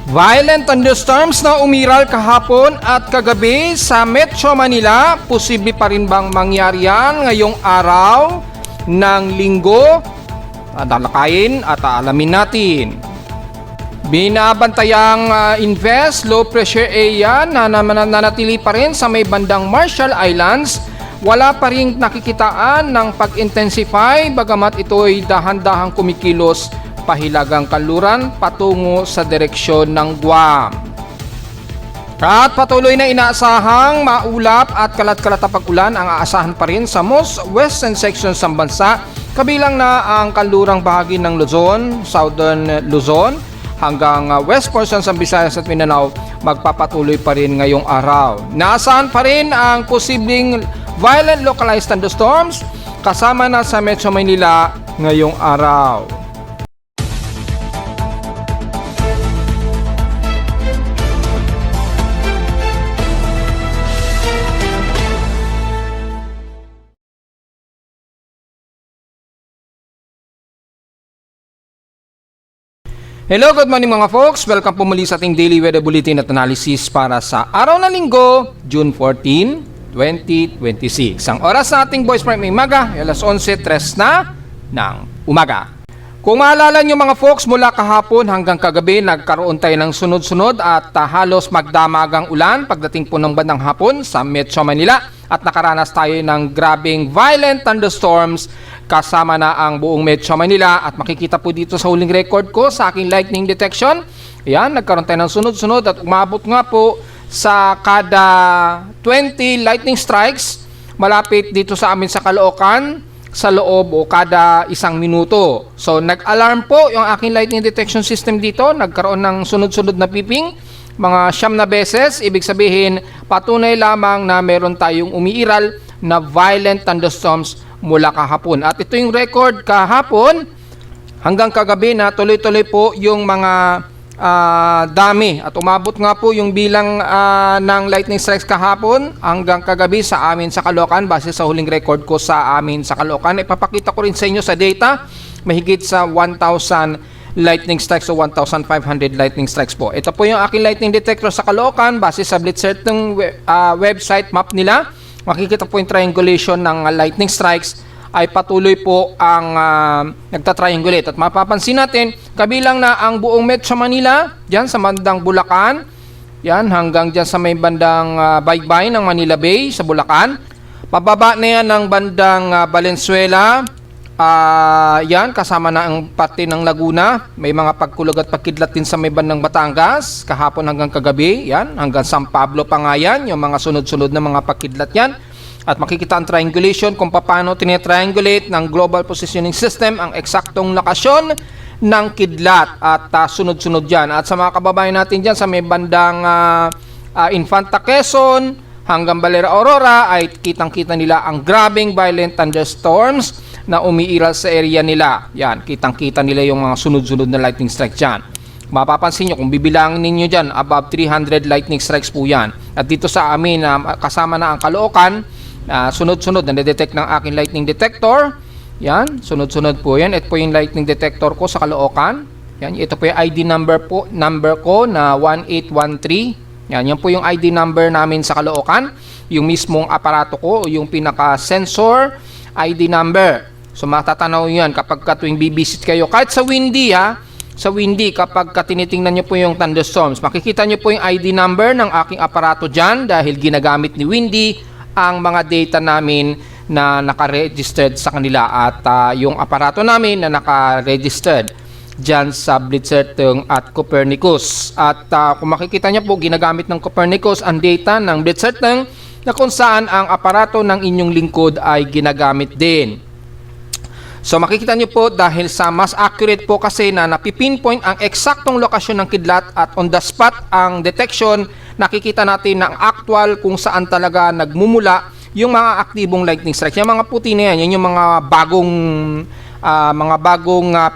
Violent thunderstorms na umiral kahapon at kagabi sa Metro Manila. Posible pa rin bang mangyari yan ngayong araw ng linggo? Talakayin at alamin natin. Binabantayang invest low pressure area na nananatili pa rin sa may bandang Marshall Islands. Wala pa rin nakikitaan ng pag-intensify bagamat ito ay dahan-dahang kumikilos pahilagang kanluran patungo sa direksyon ng Guam. At patuloy na inaasahang maulap at kalat-kalat na pag-ulan ang aasahan pa rin sa most western sections ng bansa, kabilang na ang kanlurang bahagi ng Luzon, Southern Luzon, hanggang west portions ng Visayas at Mindanao magpapatuloy pa rin ngayong araw. Naasahan pa rin ang posibleng violent localized thunderstorms kasama na sa Metro Manila ngayong araw. Hello, good morning mga folks. Welcome po muli sa ating daily weather bulletin at analysis para sa araw na linggo, June 14, 2026. Ang oras sa ating Voice Prime Umaga, alas 11:03 na ng umaga. Kung maalala nyo mga folks, mula kahapon hanggang kagabi, nagkaroon tayo ng sunod-sunod at halos magdamagang ulan pagdating po ng bandang hapon sa Metro Manila at nakaranas tayo ng grabing violent thunderstorms kasama na ang buong Metro Manila at makikita po dito sa huling record ko sa aking lightning detection. Ayan, nagkaroon tayo ng sunod-sunod at umabot nga po sa kada 20 lightning strikes malapit dito sa amin sa Caloocan sa loob o kada isang minuto. So nag-alarm po yung aking lightning detection system dito, nagkaroon ng sunod-sunod na piping, mga 9 na beses. Ibig sabihin, patunay lamang na meron tayong umiiral na violent thunderstorms mula kahapon. At ito yung record kahapon hanggang kagabi na tuloy-tuloy po yung mga dami. At umabot nga po yung bilang ng lightning strikes kahapon hanggang kagabi sa amin sa Caloocan base sa huling record ko sa amin sa Caloocan. Ipapakita ko rin sa inyo sa data, mahigit sa 1,000 lightning strikes o 1,500 lightning strikes po. Ito po yung aking lightning detector sa Caloocan base sa Blitzert ng website map nila. Makikita po yung triangulation ng lightning strikes ay patuloy po ang nagtatriangulate. At mapapansin natin, kabilang na ang buong Metro Manila, dyan sa bandang Bulacan, yan, hanggang dyan sa may bandang baybay ng Manila Bay sa Bulacan. Pababa na yan ng bandang Valenzuela, yan, kasama na ang parte ng Laguna. May mga pagkulog at pagkidlat din sa may bandang Batangas, kahapon hanggang kagabi, yan, hanggang San Pablo pa nga yan, yung mga sunod-sunod na mga pagkidlat yan. At makikita ang triangulation kung paano tinitriangulate ng Global Positioning System ang eksaktong lokasyon ng kidlat at sunod-sunod dyan. At sa mga kababayan natin dyan sa may bandang Infanta Quezon hanggang Balera Aurora ay kitang-kita nila ang grabing violent thunderstorms na umiiral sa area nila. Yan, kitang-kita nila yung mga sunod-sunod na lightning strike dyan. Mapapansin nyo, kung bibilangin ninyo dyan, above 300 lightning strikes po yan. At dito sa amin, kasama na ang Caloocan, sunod-sunod na detect ng aking lightning detector. Yan, sunod-sunod po yan. Ito po yung lightning detector ko sa Caloocan. Yan, ito po yung ID number ko na 1813. Yan po yung ID number namin sa Caloocan. Yung mismong aparato ko, yung pinaka-sensor ID number. So matatanaw yan kapag tuwing bibisit kayo. Kahit sa windy sa windy kapag tinitingnan nyo po yung thunderstorms, makikita nyo po yung ID number ng aking aparato dyan dahil ginagamit ni Windy ang mga data namin na naka-registered sa kanila at yung aparato namin na naka-registered dyan sa Blitzert at Copernicus. At kung makikita nyo po, ginagamit ng Copernicus ang data ng Blitzert na kung saan ang aparato ng inyong lingkod ay ginagamit din. So makikita nyo po dahil sa mas accurate po kasi na napipinpoint ang eksaktong lokasyon ng kidlat at on the spot ang detection, nakikita natin ng actual kung saan talaga nagmumula yung mga aktibong lightning strikes. Yung mga puti na yan, yung mga bagong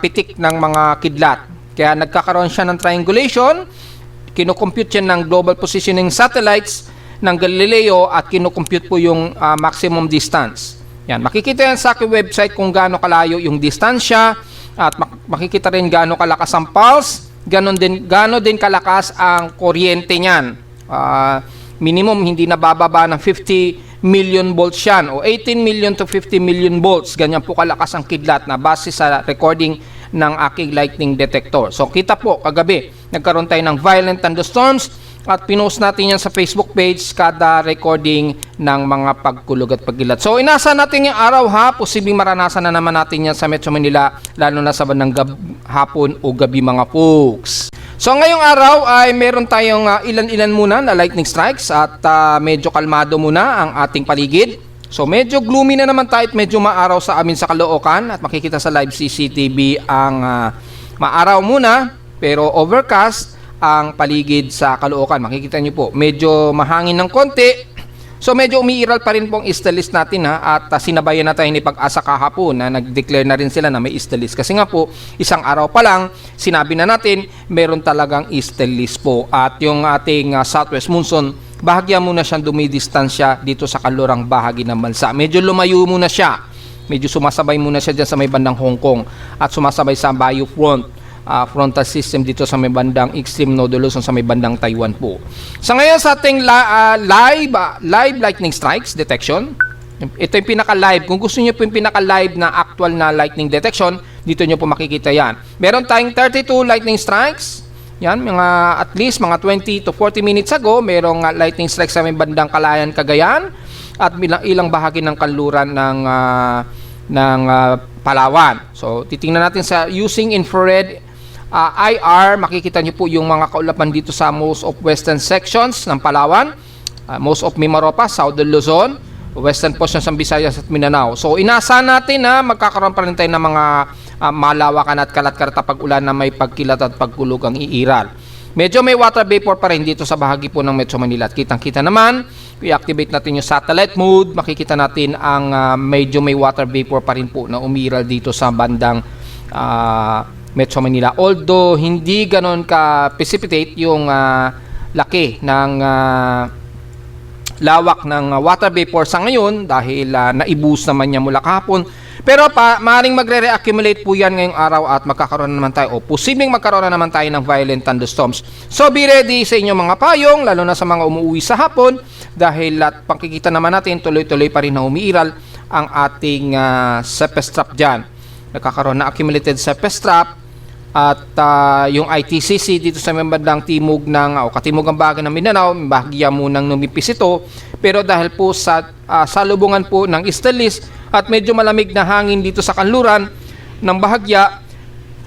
pitik ng mga kidlat. Kaya nagkakaroon siya ng triangulation, kinocompute yan ng Global Positioning Satellites ng Galileo at kinocompute po yung maximum distance. Yan, makikita yan sa aking website kung gaano kalayo yung distansya at makikita rin gaano kalakas ang pulse ganon din kalakas ang kuryente niyan. Minimum hindi nabababa ng 50 million volts yan o 18 million to 50 million volts. Ganyan po kalakas ang kidlat na base sa recording ng aking lightning detector. So kita po kagabi nagkaroon tayo ng violent thunderstorms at pinost natin yan sa Facebook page kada recording ng mga pagkulog at pagkilat. So inasa natin yung araw ha, posibleng maranasan na naman natin yan sa Metro Manila lalo na sa bandang hapon o gabi mga folks. So ngayong araw ay meron tayong ilan-ilan muna na lightning strikes at medyo kalmado muna ang ating paligid. So medyo gloomy na naman tayo at medyo maaraw sa amin sa Caloocan at makikita sa live CCTV ang maaraw muna pero overcast ang paligid sa Caloocan. Makikita nyo po, medyo mahangin ng konti. So medyo umiiral pa rin pong easterlies natin at sinabayan na tayo ni Pag-asa kahapon na nag-declare na rin sila na may easterlies. Kasi nga po, isang araw pa lang, sinabi na natin, meron talagang easterlies po. At yung ating southwest monsoon, bahagya muna siyang dumidistansya dito sa kalurang bahagi ng bansa. Medyo lumayo muna siya. Medyo sumasabay muna siya dyan sa may bandang Hong Kong at sumasabay sa Bayou Front. Frontal system dito sa may bandang extreme node Luzon sa may bandang Taiwan po. Sa ngayon sa ating live lightning strikes detection, ito yung pinaka-live. Kung gusto niyo po yung pinaka-live na actual na lightning detection, dito niyo po makikita yan. Meron tayong 32 lightning strikes. Yan, at least mga 20 to 40 minutes ago, merong lightning strikes sa may bandang Calayan, Cagayan at ilang bahagi ng kanluran ng Palawan. So, titingnan natin sa using infrared IR, makikita nyo po yung mga kaulapan dito sa most of western sections ng Palawan, most of Mimaropa, Southern Luzon, western portions ng Visayas at Mindanao. So inasa natin na magkakaroon pa rin tayo ng mga malawakan at kalat-karat pag-ulan na may pagkilat at pagkulog ang iiral. Medyo may water vapor pa rin dito sa bahagi po ng Metro Manila. At kitang-kita naman, i-activate natin yung satellite mode, makikita natin ang medyo may water vapor pa rin po na umiiral dito sa bandang Metro Manila. Although hindi ganon ka-precipitate yung laki ng lawak ng water vapor sa ngayon dahil naibus naman niya mula kahapon. Pero maaaring magre-reaccumulate po yan ngayong araw at magkakaroon na naman tayo o posibleng magkaroon na naman tayo ng violent thunderstorms. So be ready sa inyong mga payong lalo na sa mga umuwi sa hapon dahil at pangkikita naman natin tuloy-tuloy pa rin na umiiral ang ating surface trap dyan. Nagkakaroon na accumulated surface trap at yung ITCC dito sa may bandang timog ng o katimugang bahagi ng Mindanao, bahagya munang numipis ito. Pero dahil po sa salubungan po ng easterlies at medyo malamig na hangin dito sa kanluran ng bahagya,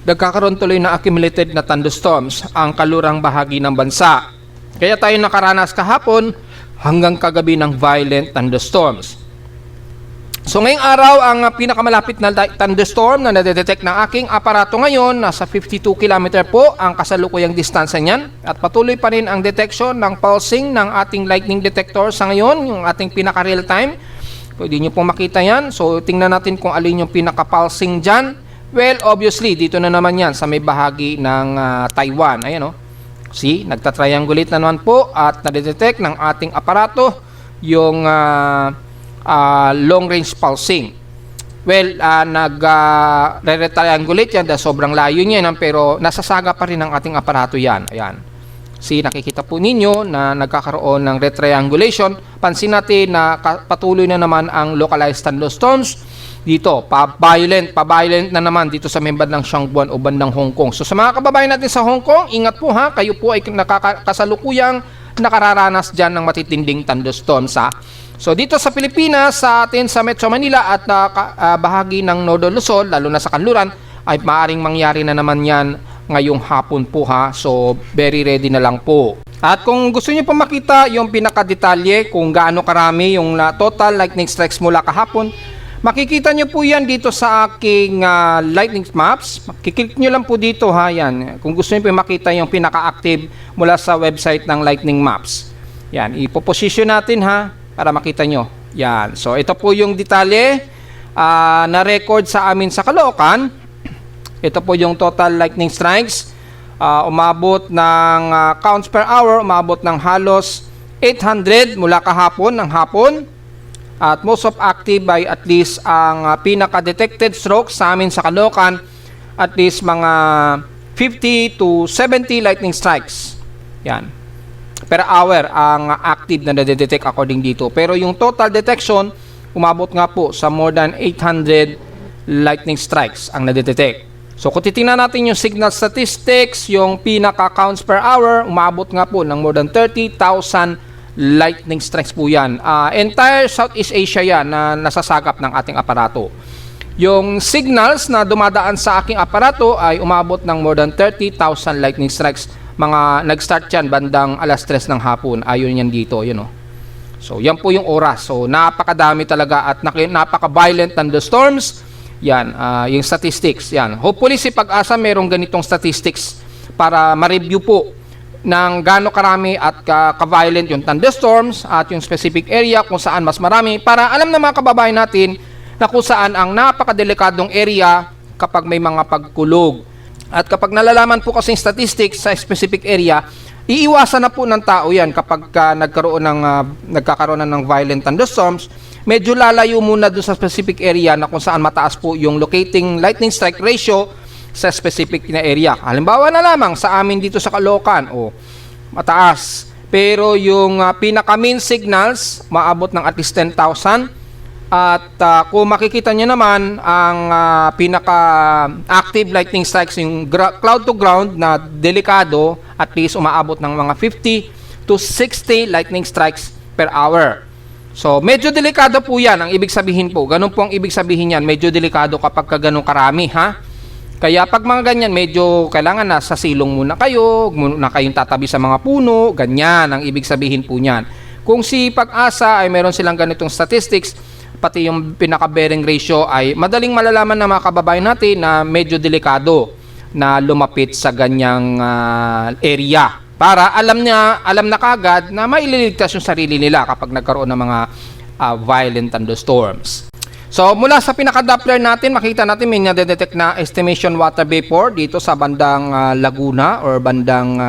nagkakaroon tuloy na accumulated na thunderstorms ang kalurang bahagi ng bansa. Kaya tayo nakaranas kahapon hanggang kagabi ng violent thunderstorms. So ngayong araw, ang pinakamalapit na thunderstorm na nadedetect ng aking aparato ngayon, nasa 52 km po ang kasalukuyang distansya niyan. At patuloy pa rin ang detection ng pulsing ng ating lightning detector sa ngayon, yung ating pinaka real time. Pwede nyo pong makita yan. So tingnan natin kung alin yung pinaka pulsing dyan. Well, obviously, dito na naman yan sa may bahagi ng Taiwan. Ayan o. See, nagtatriangulate na naman po at nadedetect ng ating aparato yung long range pulsing. Well, nag-re-triangulate yan dahil sobrang layo niya pero nasasaga pa rin ang ating aparato yan. Ayan. See, nakikita po ninyo na nagkakaroon ng retriangulation. Pansin natin na patuloy na naman ang localized thunderstorms dito. Pa-violent na naman dito sa may bandang Siangbuan o bandang Hong Kong. So sa mga kababayan natin sa Hong Kong, ingat po ha. Kayo po ay kasalukuyang nakararanas dyan ng matitinding thunderstorms ha. So dito sa Pilipinas, sa atin sa Metro Manila at bahagi ng Northern Luzon, lalo na sa kanluran, ay maaring mangyari na naman yan ngayong hapon po ha. So very ready na lang po. At kung gusto niyo pa makita yung pinakadetalye kung gaano karami yung total lightning strikes mula kahapon, makikita niyo po yan dito sa aking lightning maps. Kiklik niyo lang po dito ha, yan. Kung gusto niyo pa makita yung pinaka-active mula sa website ng lightning maps. Yan, ipoposition natin ha para makita nyo. Yan. So, ito po yung detalye na record sa amin sa Caloocan. Ito po yung total lightning strikes. Umabot ng counts per hour, umabot ng halos 800 mula kahapon ng hapon. At most of active by at least ang pinaka-detected strokes sa amin sa Caloocan, at least mga 50 to 70 lightning strikes. Yan. Per hour ang active na nadedetect according dito. Pero yung total detection, umabot nga po sa more than 800 lightning strikes ang nadedetect. So kung titingnan natin yung signal statistics, yung pinaka-counts per hour, umabot nga po ng more than 30,000 lightning strikes po yan. Entire Southeast Asia yan na nasasagap ng ating aparato. Yung signals na dumadaan sa aking aparato ay umabot ng more than 30,000 lightning strikes. Mga nag-start yan bandang alas 3 ng hapon. Ayon yan dito, you know. So yan po yung oras. So napakadami talaga at napaka-violent thunderstorms. Yan, yung statistics. Yan. Hopefully si Pag-asa merong ganitong statistics para ma-review po ng gaano karami at ka-violent yung thunderstorms at yung specific area kung saan mas marami para alam na mga kababayan natin na kung saan ang napakadelikadong area kapag may mga pagkulog. At kapag nalalaman po kasi statistics sa specific area, iiwasan na po ng tao yan kapag nagkakaroon ng violent thunderstorms. Medyo lalayo muna doon sa specific area na kung saan mataas po yung locating lightning strike ratio sa specific na area. Halimbawa na lamang sa amin dito sa Caloocan, mataas. Pero yung pinaka-mean signals, maabot ng at least 10,000. At kung makikita nyo naman, ang pinaka-active lightning strikes, yung cloud to ground na delikado, at least umaabot ng mga 50 to 60 lightning strikes per hour. So, medyo delikado po yan. Ang ibig sabihin po, ganun po ang ibig sabihin yan, medyo delikado kapag ganun karami, ha? Kaya pag mga ganyan, medyo kailangan na sa silong muna kayo, muna kayong tatabi sa mga puno, ganyan ang ibig sabihin po niyan. Kung si Pag-asa ay meron silang ganitong statistics, pati yung pinaka-bearing ratio ay madaling malalaman ng mga kababayan natin na medyo delikado na lumapit sa ganyang area. Para alam na kagad na maililigtas yung sarili nila kapag nagkaroon ng mga violent thunderstorms. So mula sa pinaka-Doppler natin, makita natin may nadedetect na estimation water vapor dito sa bandang Laguna or bandang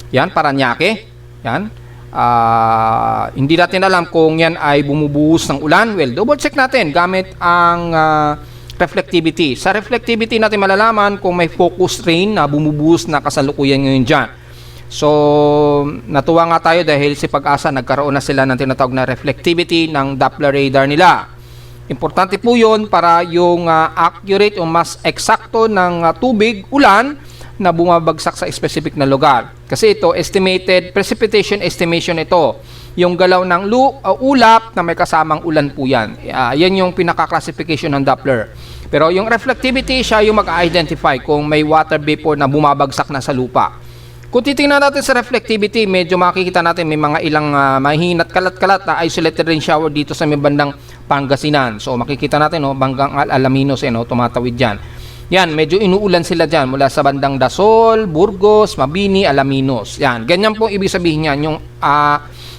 Parañaque. Yan. Hindi natin alam kung yan ay bumubuhos ng ulan. Well, double check natin gamit ang reflectivity. Sa reflectivity natin malalaman kung may focus rain na bumubuhos na kasalukuyan ngayon dyan. So, natuwa nga tayo dahil si Pag-asa nagkaroon na sila ng tinatawag na reflectivity ng Doppler radar nila. Importante po yun para yung accurate o mas eksakto ng tubig, ulan na bumabagsak sa specific na lugar. Kasi ito, estimated precipitation estimation ito. Yung galaw ng ulap na may kasamang ulan po yan. Yan yung pinaka-classification ng Doppler. Pero yung reflectivity, siya yung mag-identify kung may water vapor na bumabagsak na sa lupa. Kung titingnan natin sa reflectivity, medyo makikita natin may mga ilang mahinat kalat-kalat na isolated rain shower dito sa may bandang Pangasinan. So makikita natin, bandang Alaminos, tumatawid dyan. Yan, medyo inuulan sila dyan mula sa bandang Dasol, Burgos, Mabini, Alaminos. Yan, ganyan po ibig sabihin yan, yung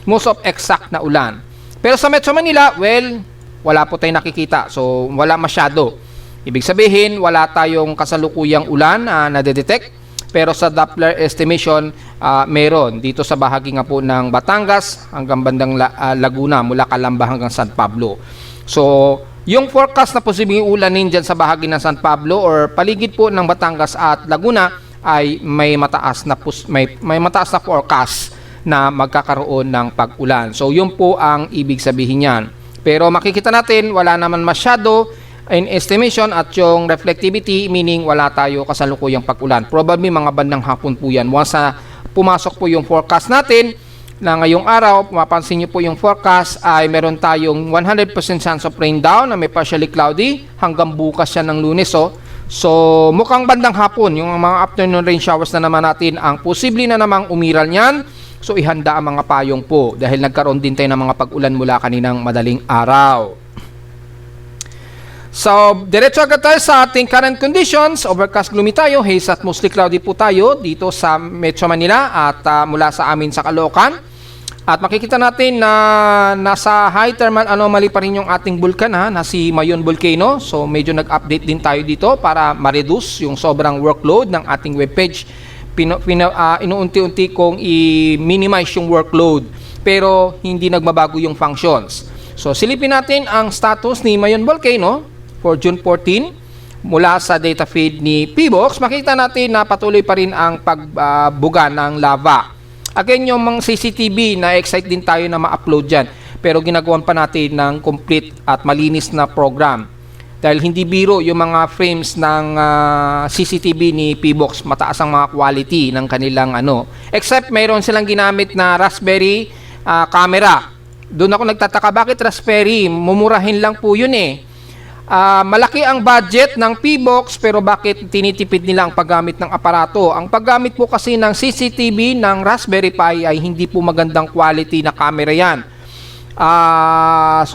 most of exact na ulan. Pero sa Metro Manila, well, wala po tayong nakikita. So, wala masyado. Ibig sabihin, wala tayong kasalukuyang ulan na detect. Pero sa Doppler estimation, meron dito sa bahagi nga po ng Batangas hanggang bandang Laguna, mula Calamba hanggang San Pablo. So, yung forecast na posibleng ulanin dyan sa bahagi ng San Pablo or paligid po ng Batangas at Laguna ay may mataas na forecast na magkakaroon ng pag-ulan. So, yun po ang ibig sabihin yan. Pero makikita natin, wala naman masyado in estimation at yung reflectivity, meaning wala tayo kasalukuyang pag-ulan. Probably mga bandang hapon po yan. Once pumasok po yung forecast natin, na ngayong araw, mapansin nyo po yung forecast ay meron tayong 100% chance of rain down na may partially cloudy hanggang bukas yan ng Lunes. So mukhang bandang hapon, yung mga afternoon rain showers na naman natin ang posible na namang umiral niyan. So ihanda ang mga payong po dahil nagkaroon din tayo ng mga pag-ulan mula kaninang madaling araw. So, diretso agad tayo sa ating current conditions. Overcast, gloomy tayo. Haze at mostly cloudy po tayo dito sa Metro Manila at mula sa amin sa Caloocan. At makikita natin na nasa high thermal anomaly pa rin yung ating bulkan, na si Mayon Volcano. So, medyo nag-update din tayo dito para ma-reduce yung sobrang workload ng ating webpage. Inuunti-unti kong i-minimize yung workload pero hindi nagbabago yung functions. So, silipin natin ang status ni Mayon Volcano for June 14. mula sa data feed ni PBOX, makita natin na patuloy pa rin ang pagbuga ng lava. Again, yung mga CCTV, na-excite din tayo na ma-upload dyan. Pero ginagawan pa natin ng complete at malinis na program. Dahil hindi biro yung mga frames ng CCTV ni PBOX, mataas ang mga quality ng kanilang Except mayroon silang ginamit na Raspberry camera. Doon ako nagtataka, bakit Raspberry? Mumurahin lang po yun eh. Malaki ang budget ng PBOX pero bakit tinitipid nila ang paggamit ng aparato? Ang paggamit po kasi ng CCTV ng Raspberry Pi ay hindi po magandang quality na camera yan.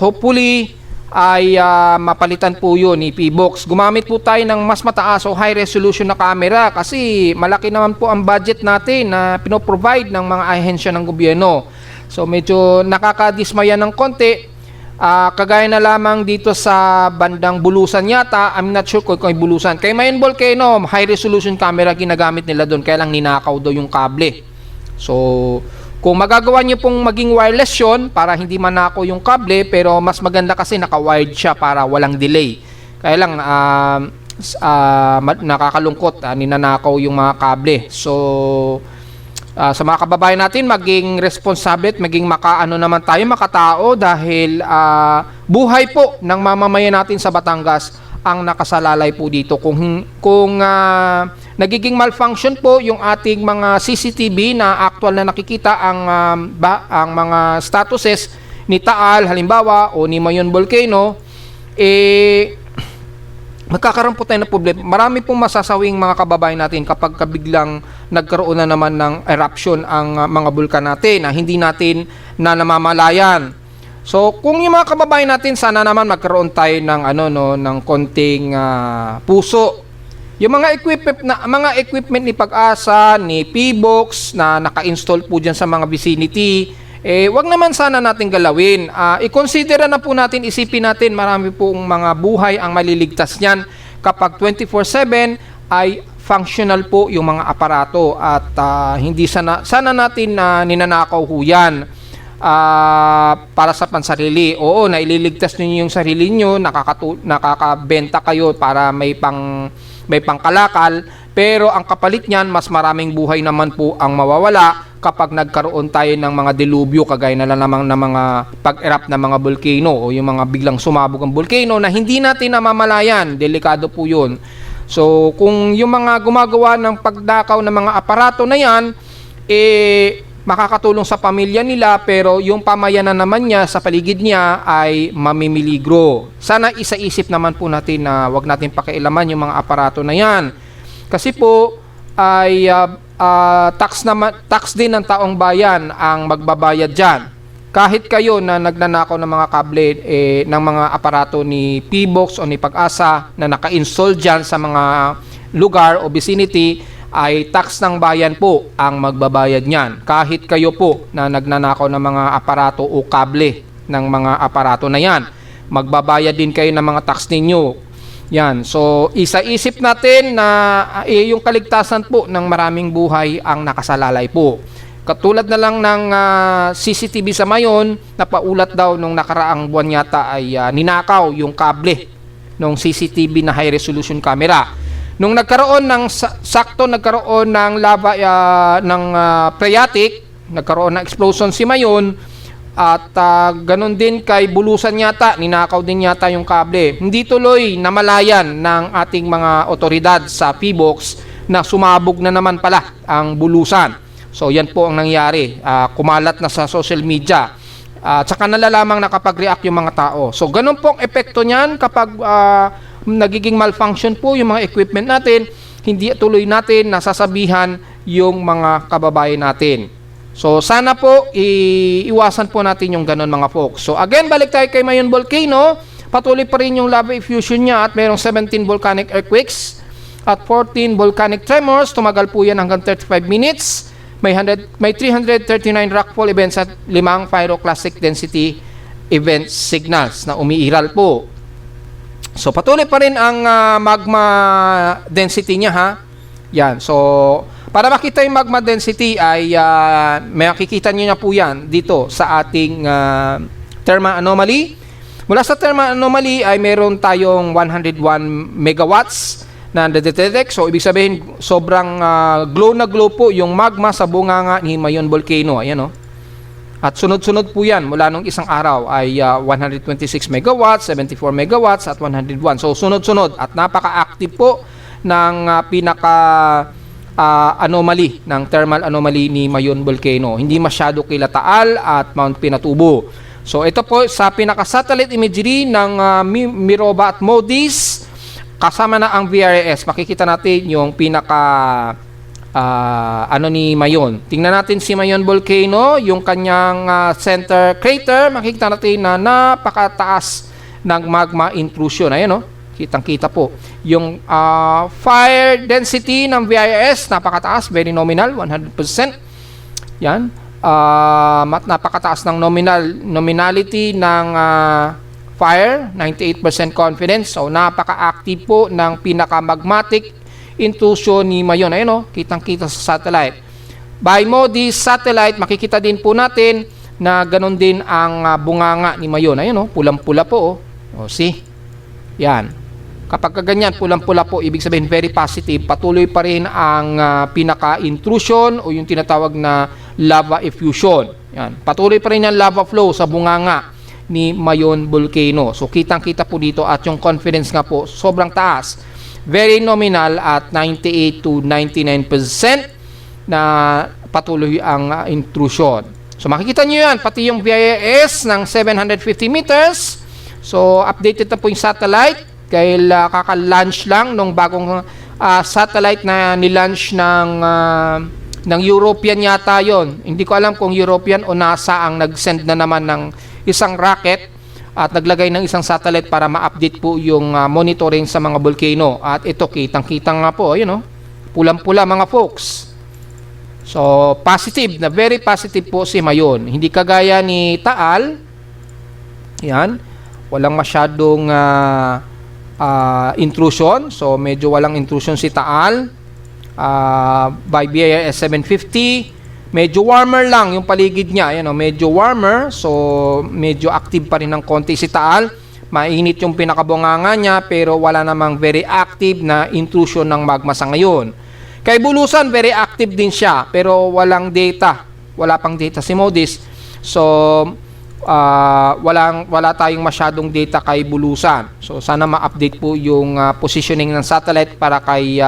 Hopefully ay mapalitan po yun ni PBOX. Gumamit po tayo ng mas mataas o high resolution na camera kasi malaki naman po ang budget natin na pinoprovide ng mga ahensya ng gobyerno. So medyo nakakadismaya ng konti. Kagaya na lamang dito sa bandang Bulusan yata, I'm not sure kung ay Bulusan. Kay Mayon Volcano, high resolution camera ginagamit nila doon, kaya lang ninakaw daw yung kable. So kung magagawa nyo pong maging wireless yun, para hindi manako yung kable, pero mas maganda kasi naka-wired siya para walang delay. Kaya lang, nakakalungkot, ninanakaw yung mga kable. So, sa mga kababayan natin, maging responsable at maging makatao dahil buhay po ng mamamayan natin sa Batangas ang nakasalalay po dito. Kung nagiging malfunction po yung ating mga CCTV na actual na nakikita ang mga statuses ni Taal halimbawa o ni Mayon Volcano, magkakaroon po tayo ng problema. Marami pong masasawing mga kababayan natin kapag biglang nagkaroon na naman ng eruption ang mga bulkan natin na hindi natin na namamalayan. So, kung yung mga kababayan natin, sana naman magkaroon tayo ng ng konting puso. Yung mga equipment ni Pag-asa, ni PBOX na naka-install po diyan sa mga vicinity, wag naman sana natin galawin. I-consider na po natin, isipin natin, marami pong mga buhay ang maliligtas niyan kapag 24/7 ay functional po yung mga aparato at hindi sana natin ninanakaw ho yan. Para sa pansarili. Oo, naililigtas niyo yung sarili niyo, nakakabenta kayo para may pangkalakal, pero ang kapalit niyan, mas maraming buhay naman po ang mawawala kapag nagkaroon tayo ng mga delubyo kagaya na lamang ng mga pag-erupt ng mga volcano o yung mga biglang sumabog ang volcano na hindi natin namamalayan. Delikado po 'yun. So, kung yung mga gumagawa ng pagdakaw ng mga aparato na 'yan, makakatulong sa pamilya nila pero yung pamayanan naman niya sa paligid niya ay mamimiligro. Sana isa-isip naman po natin na wag natin pakialaman yung mga aparato na yan. Kasi po ay tax din ng taong bayan ang magbabayad dyan. Kahit kayo na nagnanakaw ng mga kable ng mga aparato ni PBOX o ni Pag-asa na naka-install dyan sa mga lugar o vicinity, ay tax ng bayan po ang magbabayad niyan. Kahit kayo po na nagnanakaw ng mga aparato o kable ng mga aparato na yan, magbabayad din kayo ng mga tax ninyo. Yan. So, isa-isip natin na yung kaligtasan po ng maraming buhay ang nakasalalay po. Katulad na lang ng CCTV sa Mayon, napaulat daw nung nakaraang buwan yata ay ninakaw yung kable ng CCTV na high resolution camera. Nung nagkaroon ng nagkaroon ng lava phreatic, nagkaroon ng explosion si Mayon at ganun din kay Bulusan yata, ninakaw din yata yung kable. Hindi tuloy namalayan ng ating mga otoridad sa PBOX na sumabog na naman pala ang Bulusan. So yan po ang nangyari. Kumalat na sa social media. Tsaka nalalamang nakapag-react yung mga tao. So ganun po ang epekto niyan kapag nagiging malfunction po yung mga equipment natin, hindi tuloy natin nasasabihan yung mga kababayan natin. So sana po iwasan po natin yung ganun mga folks. So again, balik tayo kay Mayon Volcano. Patuloy pa rin yung lava effusion niya at mayroong 17 volcanic earthquakes at 14 volcanic tremors. Tumagal po yan hanggang 35 minutes. May 339 rockfall events at 5 pyroclastic density event signals na umiiral po. So patuloy pa rin ang magma density niya ha. Yan. So para makita yung magma density ay makikita niyo na po yan dito sa ating thermal anomaly. Mula sa thermal anomaly ay meron tayong 101 megawatts na nadetect. So, ibig sabihin, sobrang glow na glow po yung magma sa bunganga ni Mayon Volcano. Ayan, At sunod-sunod po yan mula nung isang araw ay 126 megawatts, 74 megawatts at 101. So, sunod-sunod at napaka-active po ng anomaly, ng thermal anomaly ni Mayon Volcano. Hindi masyado kila Taal at Mount Pinatubo. So ito po sa pinaka-satellite imagery ng Miroba at MODIS, kasama na ang VRAS. Makikita natin yung ni Mayon. Tingnan natin si Mayon Volcano, yung kanyang center crater. Makikita natin na napakataas ng magma intrusion. Ayan, kitang-kita po. Yung fire density ng VRAS, napakataas, very nominal, 100%. Yan. Napakataas ng nominality ng fire, 98% confidence. So napaka-active po ng pinaka-magmatic intrusion ni Mayon. Ayun, kitang-kita sa satellite. By MODIS satellite, makikita din po natin na ganun din ang bunganga ni Mayon. Ayun, pulang-pula po. See? Yan. Kapag ganyan, pulang-pula po, ibig sabihin very positive. Patuloy pa rin ang pinaka-intrusion o yung tinatawag na lava effusion. Yan. Patuloy pa rin ang lava flow sa bunganga ni Mayon Volcano. So, kitang-kita po dito at yung confidence nga po, sobrang taas. Very nominal at 98 to 99% na patuloy ang intrusion. So, makikita nyo yan, pati yung VIS ng 750 meters. So, updated na po yung satellite. Dahil kaka-launch lang nung bagong satellite na nilaunch ng European yata yon. Hindi ko alam kung European o NASA ang nag-send na naman ng isang rocket at naglagay ng isang satellite para ma-update po yung monitoring sa mga volcano. At ito, kitang-kitang nga po, pulang-pula mga folks. So, positive, na very positive po si Mayon. Hindi kagaya ni Taal. Yan, walang masyadong intrusion. So medyo walang intrusion si Taal. By BIS 750, medyo warmer lang yung paligid niya. Ayan, medyo warmer. So medyo active pa rin ng konti si Taal. Mainit yung pinakabunganga niya pero wala namang very active na intrusion ng magma sa ngayon. Kay Bulusan, very active din siya pero walang data. Wala pang data si MODIS. So wala tayong masyadong data kay Bulusan. So sana ma-update po yung positioning ng satellite para kay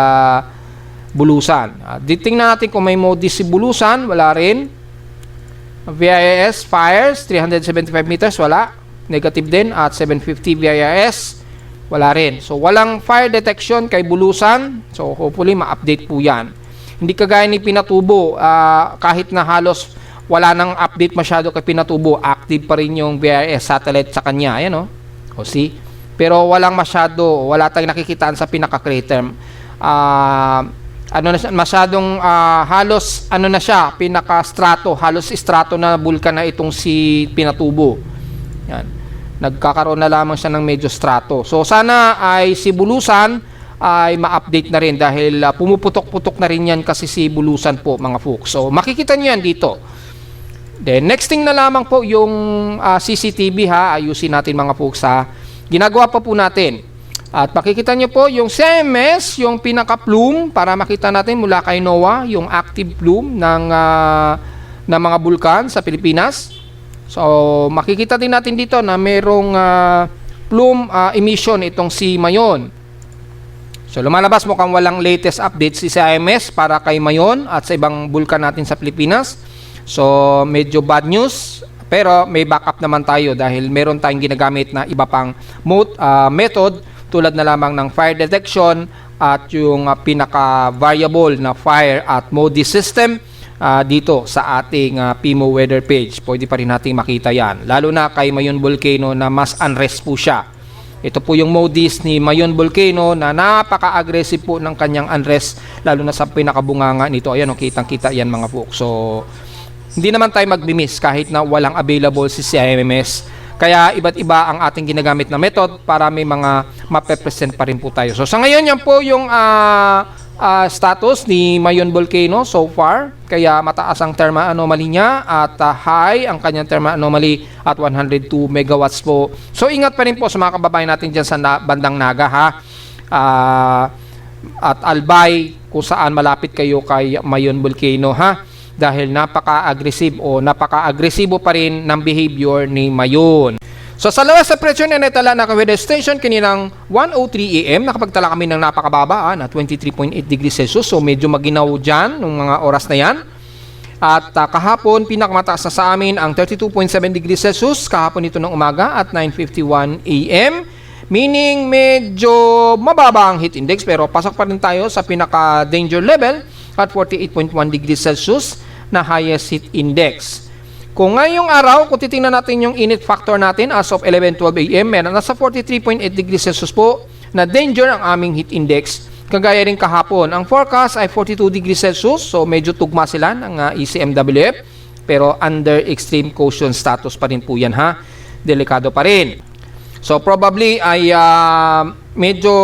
Bulusan. Titingnan natin kung may MODIS si Bulusan, wala rin. VIS fires 375 meters, wala. Negative din at 750 VIS, wala rin. So walang fire detection kay Bulusan. So hopefully ma-update po 'yan. Hindi kagaya ni Pinatubo, kahit na halos wala nang update masyado kay Pinatubo, active pa rin yung VRS satellite sa kanya. Ayan, see? Pero walang wala tayong nakikitaan sa pinaka-crater. Masyadong halos na siya, pinaka-strato, halos strato na bulkan na itong si Pinatubo. Yan. Nagkakaroon na lamang siya ng medyo strato. So sana ay si Bulusan ay ma-update na rin dahil pumuputok-putok na rin yan kasi si Bulusan po mga folks. So makikita niyo yan dito. Then, next thing na lamang po yung CCTV ayusin natin mga folks ginagawa pa po natin. At makikita nyo po yung CMS, yung pinaka-plume para makita natin mula kay NOAA, yung active plume ng mga bulkan sa Pilipinas. So, makikita din natin dito na merong plume emission itong si Mayon. So, lumalabas mukhang walang latest update si CMS para kay Mayon at sa ibang bulkan natin sa Pilipinas. So, medyo bad news, pero may backup naman tayo dahil meron tayong ginagamit na iba pang method tulad na lamang ng fire detection at yung pinaka-variable na fire at MODIS system dito sa ating PIMO weather page. Pwede pa rin natin makita yan. Lalo na kay Mayon Volcano na mas unrest po siya. Ito po yung MODIS ni Mayon Volcano na napaka-aggressive po ng kanyang unrest lalo na sa pinakabunganga nito. Ayan, kitang-kita yan mga folks. So, hindi naman tayo mag-miss kahit na walang available si CMS. Kaya iba't iba ang ating ginagamit na method para may mga mape-present pa rin po tayo. So sa ngayon yan po yung status ni Mayon Volcano so far. Kaya mataas ang thermal anomaly niya at high ang kanyang thermal anomaly at 102 megawatts po. So ingat pa rin po sa mga kababayan natin dyan sa bandang Naga ha. At Albay kung saan malapit kayo kay Mayon Volcano ha. Dahil napaka-agresibo pa rin ng behavior ni Mayon. So sa lawas sa presyo na netala na weather station kaninang 1:03 AM nakapagtala kami ng napakababa na 23.8 degrees Celsius. So medyo maginaw dyan nung mga oras na yan. At kahapon pinakamataas na sa amin ang 32.7 degrees Celsius kahapon ito ng umaga at 9:51 AM. Meaning medyo mababa ang heat index pero pasok pa rin tayo sa pinaka danger level at 48.1 degrees Celsius na highest heat index. Kung ngayong araw, kung titingnan natin yung init factor natin as of 11:12 AM, meron nasa 43.8 degrees Celsius po na danger ang aming heat index. Kagaya rin kahapon, ang forecast ay 42 degrees Celsius, so medyo tugma sila ng ECMWF, pero under extreme caution status pa rin po yan ha. Delikado pa rin. So probably ay medyo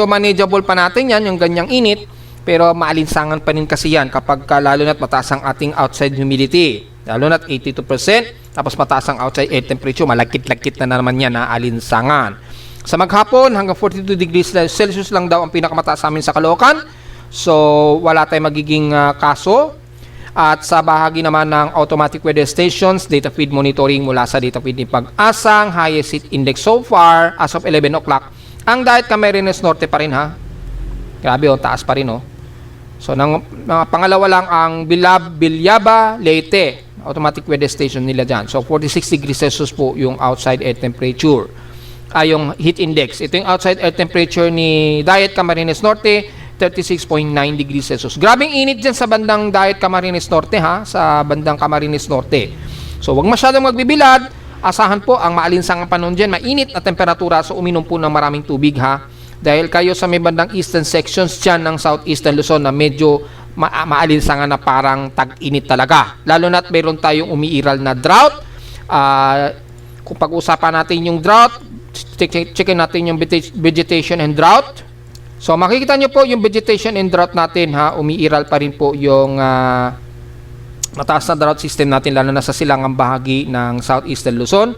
manageable pa natin yan, yung ganyang init, pero maalinsangan pa rin kasi yan kapag lalo na't mataas ang ating outside humidity. Lalo na't 82%, tapos mataas ang outside air temperature, malagkit-lagkit na naman yan na alinsangan. Sa maghapon, hanggang 42 degrees Celsius lang daw ang pinakamataas sa amin sa Caloocan. So, wala tayong magiging kaso. At sa bahagi naman ng automatic weather stations, data feed monitoring mula sa data feed ni Pag-asang, highest heat index so far, as of 11 o'clock. Ang Diet Camarines Norte pa rin ha. Grabe taas pa rin So, pangalawa lang ang Bilyaba, Leyte, automatic weather station nila dyan. So, 46 degrees Celsius po yung outside air temperature. Yung heat index. Ito yung outside air temperature ni Diet Camarines Norte, 36.9 degrees Celsius. Grabing init dyan sa bandang Diet Camarines Norte ha, sa bandang Camarines Norte. So, wag masyadong magbibilad. Asahan po ang maalinsangang panahon dyan, mainit na temperatura, so uminom po ng maraming tubig ha. Dahil kayo sa may bandang eastern sections dyan ng southeastern Luzon na medyo maalinsangan na parang tag-init talaga. Lalo na't mayroon tayong umiiral na drought. Kung pag-usapan natin yung drought, checkin natin yung vegetation and drought. So makikita nyo po yung vegetation and drought natin ha, umiiral pa rin po yung mataas na drought system natin lalo na sa silangang bahagi ng southeastern Luzon.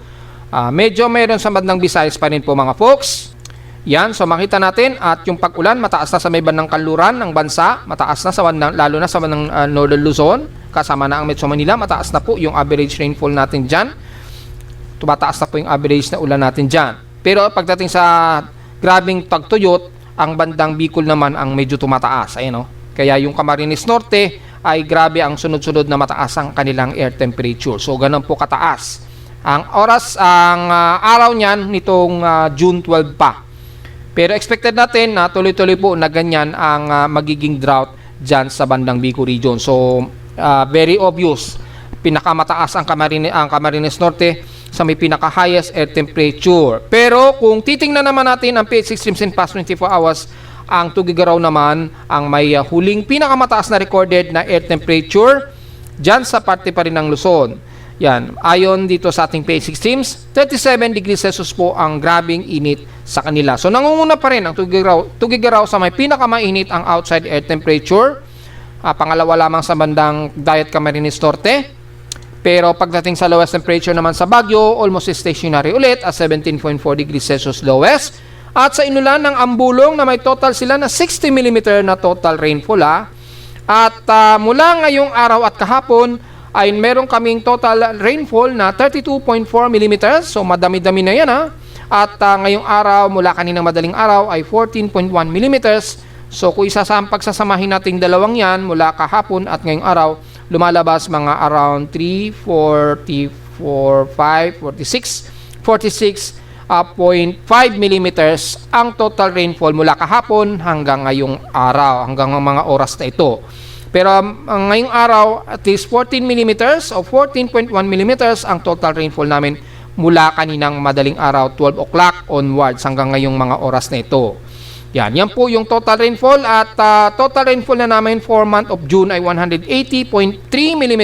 Medyo mayroon sa bandang Visayas pa rin po mga folks. Yan, so makita natin at yung pag-ulan mataas na sa may bandang kanluran ng bansa, mataas na sa bandang, lalo na sa bandang Northern Luzon, kasama na ang Metro Manila, mataas na po yung average rainfall natin dyan. Tumataas na po yung average na ulan natin dyan. Pero pagdating sa grabing pagtuyot, ang bandang Bicol naman ang medyo tumataas. Ayan, Kaya yung Camarines Norte ay grabe ang sunod-sunod na mataas ang kanilang air temperature. So ganun po kataas. Ang araw niyan nitong June 12 pa. Pero expected natin na tuloy-tuloy po na ganyan ang magiging drought dyan sa bandang Bicol region. So, very obvious. Pinakamataas ang Camarines Norte sa may pinaka-highest air temperature. Pero kung titingnan naman natin ang PH Extremes in past 24 hours, ang Tugigaraw naman ang may huling pinakamataas na recorded na air temperature dyan sa parte pa rin ng Luzon. Yan, ayon dito sa ating PH Extremes, 37 degrees Celsius po ang grabing init sa kanila. So nangunguna pa rin ang Tugigaraw sa may pinakamainit ang outside air temperature. Pangalawa lamang sa bandang Diet Camarines Norte. Pero pagdating sa lowest temperature naman sa Baguio, almost stationary ulit at 17.4 degrees Celsius lowest. At sa inulan ng Ambulong na may total sila na 60 mm na total rainfall At mula ngayong araw at kahapon ay meron kaming total rainfall na 32.4 mm. So madami-dami na yan At ngayong araw mula kaninang madaling araw ay 14.1 mm. So kung pagsasamahin natin dalawang yan mula kahapon at ngayong araw, lumalabas mga around 3, 4, 5, 46, 46.5 mm ang total rainfall mula kahapon hanggang ngayong araw, hanggang mga oras na ito. Pero ngayong araw, at least 14 mm o 14.1 mm ang total rainfall namin mula kaninang madaling araw, 12 o'clock onwards hanggang ngayong mga oras na ito. Yan po yung total rainfall at total rainfall na namin for month of June ay 180.3 mm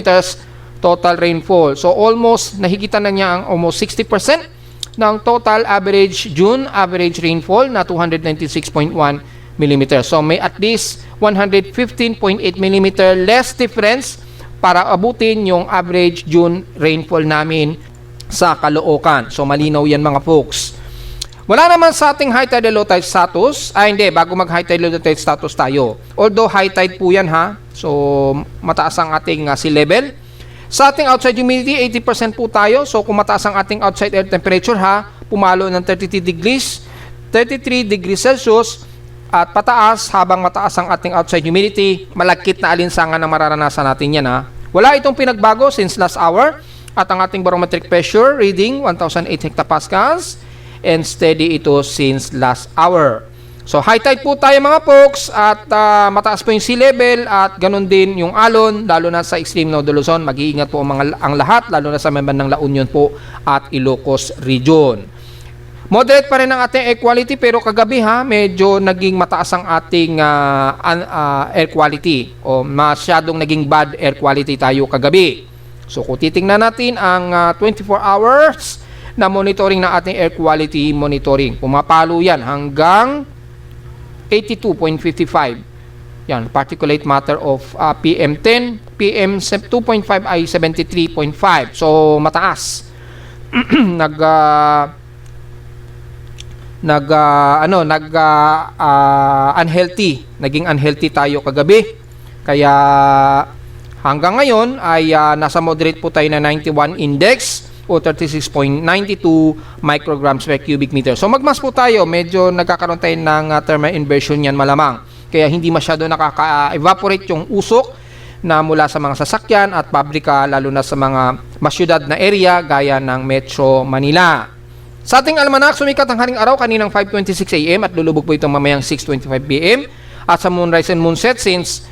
total rainfall. So almost nahigitan na niya ang almost 60% ng total average June average rainfall na 296.1 mm. So may at least 115.8 mm less difference para abutin yung average June rainfall namin sa Caloocan. So malinaw yan mga folks. Wala naman sa ating high tide low tide status. Hindi, bago mag high tide low tide status tayo. Although high tide po yan ha. So mataas ang ating sea level. Sa ating outside humidity, 80% po tayo. So kung mataas ang ating outside air temperature ha, pumalo ng 33 degrees Celsius at pataas habang mataas ang ating outside humidity, malagkit na alinsangan na mararanasan natin yan ha. Wala itong pinagbago since last hour at ang ating barometric pressure reading 1,008 hectopascals and steady ito since last hour. So high tide po tayo mga folks at mataas po yung sea level at ganun din yung alon lalo na sa extreme North Luzon. Mag-iingat po ang lahat lalo na sa member ng La Union po at Ilocos region. Moderate pa rin ang ating air quality pero kagabi ha medyo naging mataas ang ating air quality o masyadong naging bad air quality tayo kagabi. So kung titingnan natin ang 24 hours na monitoring ng ating air quality monitoring. Pumapalo yan hanggang 82.55. Yan, particulate matter of PM10, PM2.5 ay 73.5. So mataas. Unhealthy. Naging unhealthy tayo kagabi. Kaya hanggang ngayon ay nasa moderate po tayo na 91 index o 36.92 micrograms per cubic meter. So magmas po tayo, medyo nagkakaroon tayo ng thermal inversion yan malamang. Kaya hindi masyado nakaka-evaporate yung usok na mula sa mga sasakyan at pabrika lalo na sa mga masyudad na area gaya ng Metro Manila. Sa ating almanac, sumikat ang haring araw kaninang 5:26 AM at lulubog po itong mamayang 6:25 PM. At sa moonrise and moonset, since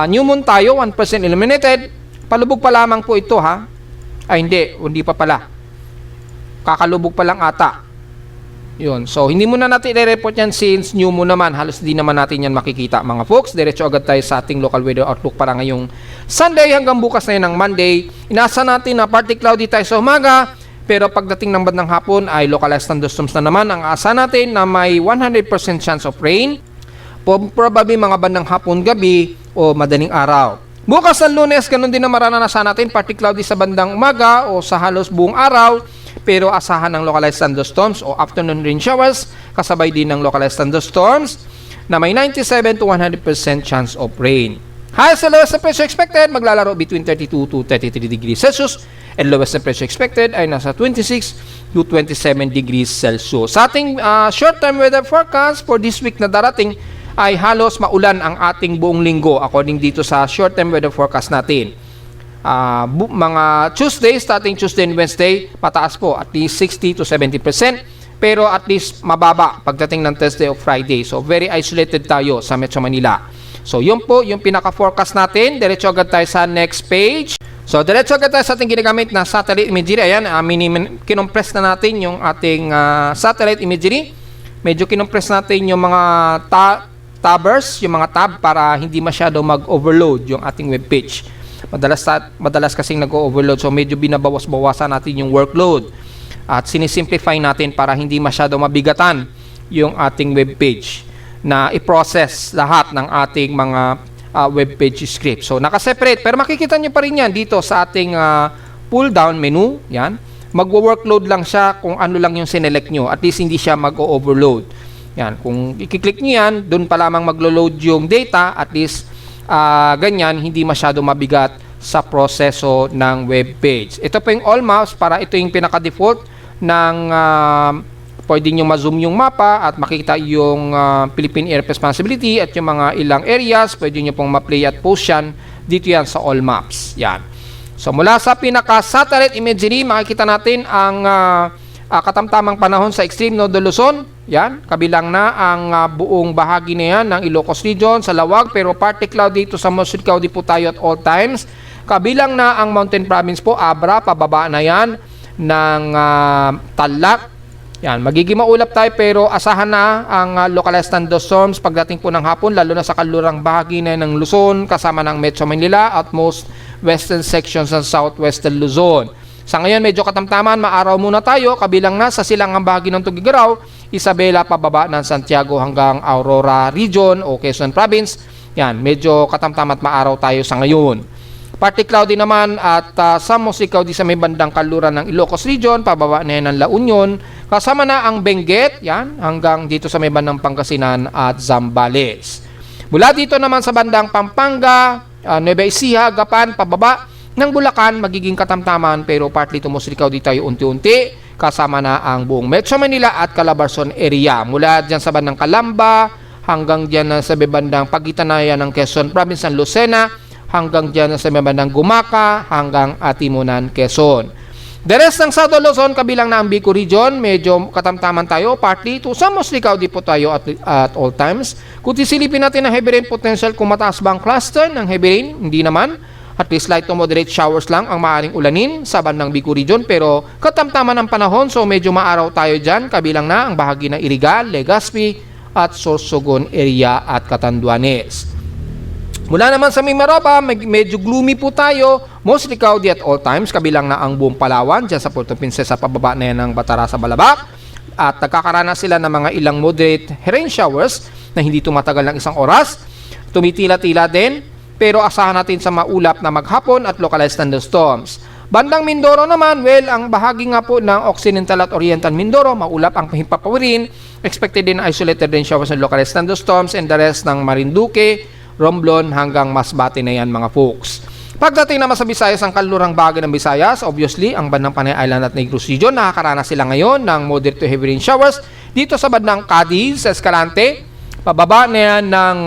new moon tayo, 1% illuminated, palubog pa lamang po ito ha. Ay hindi pa pala. Kakalubog pa lang ata. Yun. So hindi muna natin i-report yan since new moon naman. Halos di naman natin yan makikita mga folks. Diretso agad tayo sa ating local weather outlook para ngayong Sunday hanggang bukas na yun ng Monday. Inasa natin na partly cloudy tayo sa umaga. Pero pagdating ng bandang hapon ay localized thunderstorms na naman. Ang asa natin na may 100% chance of rain. Probably mga bandang hapon, gabi o madaling araw. Bukas ng Lunes, ganun din na mararanasan natin, partly cloudy sa bandang umaga o sa halos buong araw, pero asahan ng localized thunderstorms o afternoon rain showers, kasabay din ng localized thunderstorms na may 97 to 100% chance of rain. Highest and lowest temperature expected, maglalaro between 32 to 33 degrees Celsius and lowest temperature expected ay nasa 26 to 27 degrees Celsius. Sa ating short-term weather forecast for this week na darating, ay halos maulan ang ating buong linggo according dito sa short-term weather forecast natin. Mga Tuesday, starting Tuesday and Wednesday, mataas po, at least 60 to 70%, pero at least mababa pagdating ng Thursday o Friday. So very isolated tayo sa Metro Manila. So yun po yung pinaka-forecast natin. Diretso agad tayo sa next page. So diretso agad tayo sa ating ginagamit na satellite imagery. Ayan, kinompress na natin yung ating satellite imagery. Medyo kinompress natin yung mga tabbers, yung mga tab para hindi masyado mag-overload yung ating webpage. Madalas kasing nag-overload so medyo binabawas-bawasan natin yung workload at sinisimplify natin para hindi masyado mabigatan yung ating webpage na i-process lahat ng ating mga webpage script. So nakaseparate pero makikita nyo pa rin yan dito sa ating pull down menu. Yan. Magwo-workload lang siya kung ano lang yung sinelect nyo. At least hindi siya mag-overload. Yan, kung i-click nyo yan, doon pa lamang maglo-load yung data, at least ganyan, hindi masyado mabigat sa proseso ng web page. Ito po yung all maps para ito yung pinaka-default ng pwede nyo ma-zoom yung mapa at makita yung Philippine Air Responsibility at yung mga ilang areas, pwede nyo pong ma-play at post yan, dito yan sa all maps. Yan. So mula sa pinaka-satellite imagery, makikita natin ang katamtamang panahon sa extreme North Luzon. Yan, kabilang na ang buong bahagi na yan ng Ilocos Region sa lawag pero partly cloudy dito sa mostly cloudy po tayo at all times. Kabilang na ang Mountain Province po, Abra, pababa na yan ng Tarlac. Yan, magiging maulap tayo pero asahan na ang localized thunderstorms pagdating po ng hapon lalo na sa kalurang bahagi na ng Luzon kasama ng Metro Manila at most western sections ng southwestern Luzon. Sa ngayon medyo katamtaman, maaraw muna tayo, kabilang na sa silangang bahagi ng Tugigaraw, Isabela pababa ng Santiago hanggang Aurora Region o Quezon Province. Yan, medyo katamtam at maaraw tayo sa ngayon. Partly cloudy naman at somewhat cloudy sa may bandang kanluran ng Ilocos Region, pababa na yan ng La Union. Kasama na ang Benguet, yan, hanggang dito sa may bandang Pangasinan at Zambales. Mula dito naman sa bandang Pampanga, Nueva Ecija, Gapan, pababa ng Bulacan, magiging katamtaman pero partly tumusli cloudy tayo unti-unti. Kasama na ang buong Metro Manila at Calabarzon area. Mula dyan sa bandang Calamba, hanggang dyan sa may bandang pagitan na yan ng Quezon Province ng Lucena, hanggang dyan sa may bandang Gumaka, hanggang Atimunan, Quezon. The rest ng South Luzon, kabilang na ang Bicol Region, medyo katamtaman tayo, partly to some mostly cloudy po tayo at all times. Kung sisilipin natin ang heavy rain potential, kung mataas ba ang cluster ng heavy rain, hindi naman. At least light to moderate showers lang ang maaaring ulanin sa bandang Bicol Region, pero katamtaman ng panahon, so medyo maaraw tayo dyan, kabilang na ang bahagi ng Irigal, Legazpi, at Sorsogon area at Catanduanes. Mula naman sa Mimaropa, medyo gloomy po tayo, mostly cloudy at all times, kabilang na ang buong Palawan, dyan sa Puerto Princesa, pababa na yan ng Batara sa Balabac, at nagkakaranas sila ng mga ilang moderate rain showers na hindi tumatagal ng isang oras, tumitila-tila din, pero asahan natin sa maulap na maghapon at localized thunderstorms. Bandang Mindoro naman, well, ang bahagi nga po ng Occidental at Oriental Mindoro, maulap ang himpapawirin, expected din isolated rain showers and localized thunderstorms, and the rest ng Marinduque, Romblon hanggang Masbate na yan mga folks. Pagdating naman sa Visayas, ang kanlurang bahagi ng Visayas, obviously, ang bandang Panay Island at Negros Region, nakakaranas sila ngayon ng moderate to heavy rain showers. Dito sa bandang Cadiz, Escalante, pababa na yan ng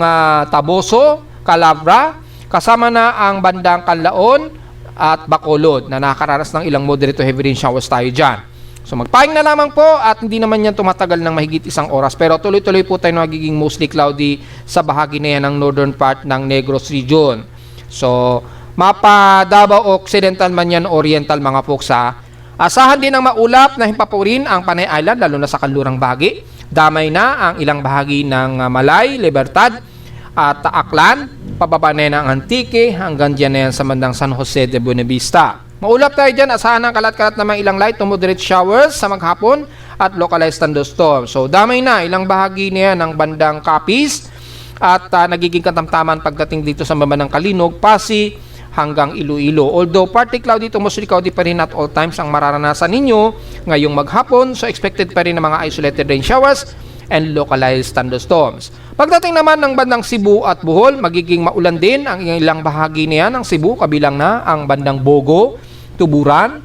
Taboso, Calabra, kasama na ang bandang Canlaon at Bacolod na nakakaranas ng ilang moderate to heavy rain showers tayo dyan. So magpahinga na lamang po at hindi naman yan tumatagal ng mahigit isang oras, pero tuloy-tuloy po tayo magiging mostly cloudy sa bahagi na yan ng northern part ng Negros Region. So mapa Davao Occidental man yan, Oriental mga folks ha. Asahan din ng maulap na himpapurin ang Panay Island lalo na sa kanlurang bahagi. Damay na ang ilang bahagi ng Malay, Libertad at Aklan. Pababa na yan ang Antique hanggang dyan na yan sa bandang San Jose de Buenavista. Maulap tayo dyan, asahan ng kalat-kalat na mga ilang light to moderate showers sa maghapon at localized thunderstorms. So damay na ilang bahagi na yan ng bandang Capiz at nagiging katamtaman pagdating dito sa bandang Kalinog, Pasig hanggang Iloilo. Although partly cloudy to mostly cloudy pa rin at all times ang mararanasan ninyo ngayong maghapon, so expected pa rin ng mga isolated rain showers and localized thunderstorms. Pagdating naman ng bandang Cebu at Bohol, magiging maulan din ang ilang bahagi niya ng Cebu, kabilang na ang bandang Bogo, Tuburan,